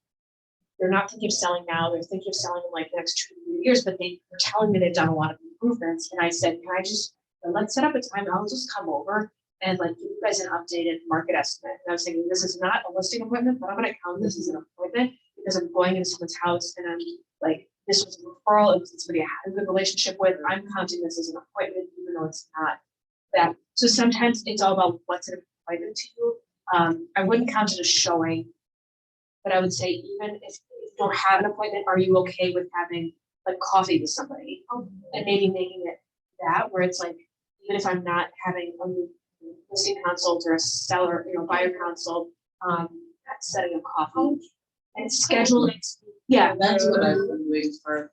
they're not thinking of selling now, they're thinking of selling in like the next 2 to 3 years, but they were telling me they've done a lot of improvements. And I said, can I just, let's set up a time, I'll just come over and like give you guys an updated market estimate. And I was thinking, this is not a listing appointment, but I'm gonna count this as an appointment because I'm going into someone's house and I'm like, this was a referral, it was somebody I had a good relationship with, I'm counting this as an appointment, even though it's not that. So sometimes it's all about what's an appointment to you. I wouldn't count it as showing, but I would say even if you don't have an appointment, are you okay with having like coffee with somebody? And maybe making it that where it's like, even if I'm not having a listing consult or a seller, buyer consult, setting a coffee and scheduling. Yeah. That's what I've been doing for.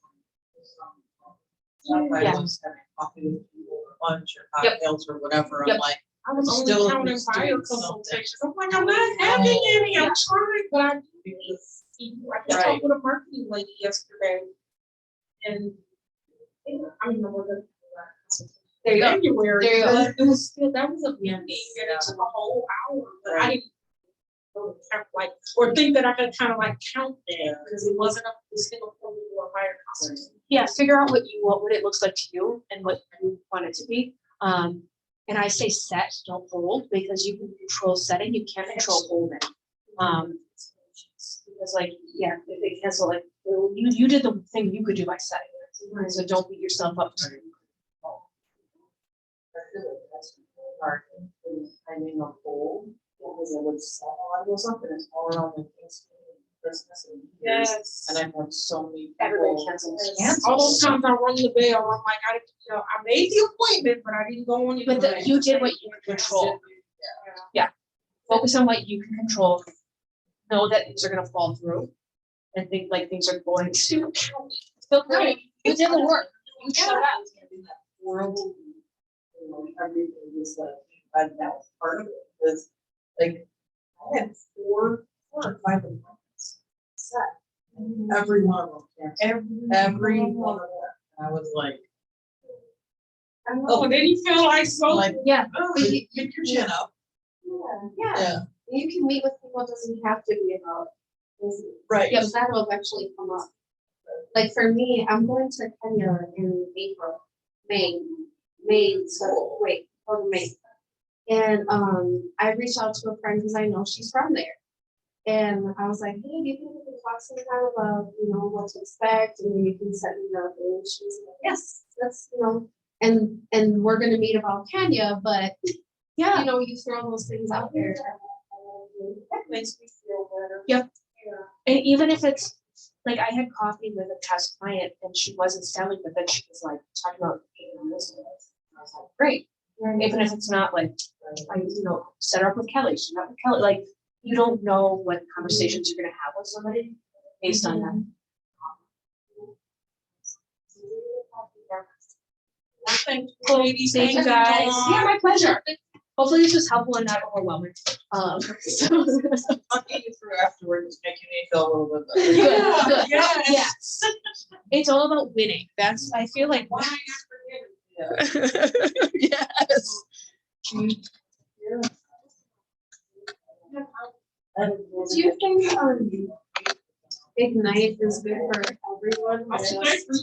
I Yeah. was having coffee with people or lunch or cocktails or whatever. Yep. I'm like, I was Still only counting doing buyer something. consultations. I'm like, I'm not having any, I'm trying, but I do this. I just talked with a marketing lady yesterday. And I mean, There you go. January, There you go. but it was still, that was a meeting, and it took a whole hour, but I Right. didn't really count, like, or think that I could kind of like count that, because it wasn't a single appointment or a buyer consultation. Yeah, figure out what it looks like to you and what you want it to be. And I say set, don't hold, because you can control setting, you can't control holding. It's like, yeah, if they cancel, like, you did the thing you could do by setting it, so don't beat yourself up. I feel like that's hard in finding a goal, because I would set all those up and it's all around the Thanksgiving, Christmas and New Year's. Yes. And I've had so many Everybody people cancels. cancel. All those times I rung the bell, I'm like, I made the appointment, but I didn't go on it. But you did what you could control. Focus on what you can control. Know that things are gonna fall through. And think like things are going to still great. You did the work. You showed up. Horrible. Everything was like, that was part of it, was like, I had four or five appointments set. Every one of them, every one of them, and I was like, Oh, then you feel like so. like, Yeah. pick your chin up. Yeah, Yeah, you can meet with people, it doesn't have to be about business. right. Because that'll eventually come up. Like for me, I'm going to Kenya in April, May. And I reached out to a friend because I know she's from there. And I was like, hey, do you think we can talk sometime about, what to expect, and then you can set me up. And she's like, yes, that's, and we're gonna meet about Kenya, but Yeah. you throw those things out there. That makes me feel better. Yep. And even if it's like I had coffee with a past client and she wasn't selling, but then she was like talking about getting on this list. I was like, great. Even if it's not like, I, set her up with Kelly, she's not with Kelly, like, you don't know what conversations you're gonna have with somebody based on that. Thank you, ladies. Thank you guys. Yeah, my pleasure. Hopefully this was helpful and not overwhelming. So- I'll get you through afterwards, make you feel a little bit better. Yeah, Good. yes. Yes. It's all about winning. That's, I feel like. Why I Yes. Do you think Ignite is good for everyone? forget it.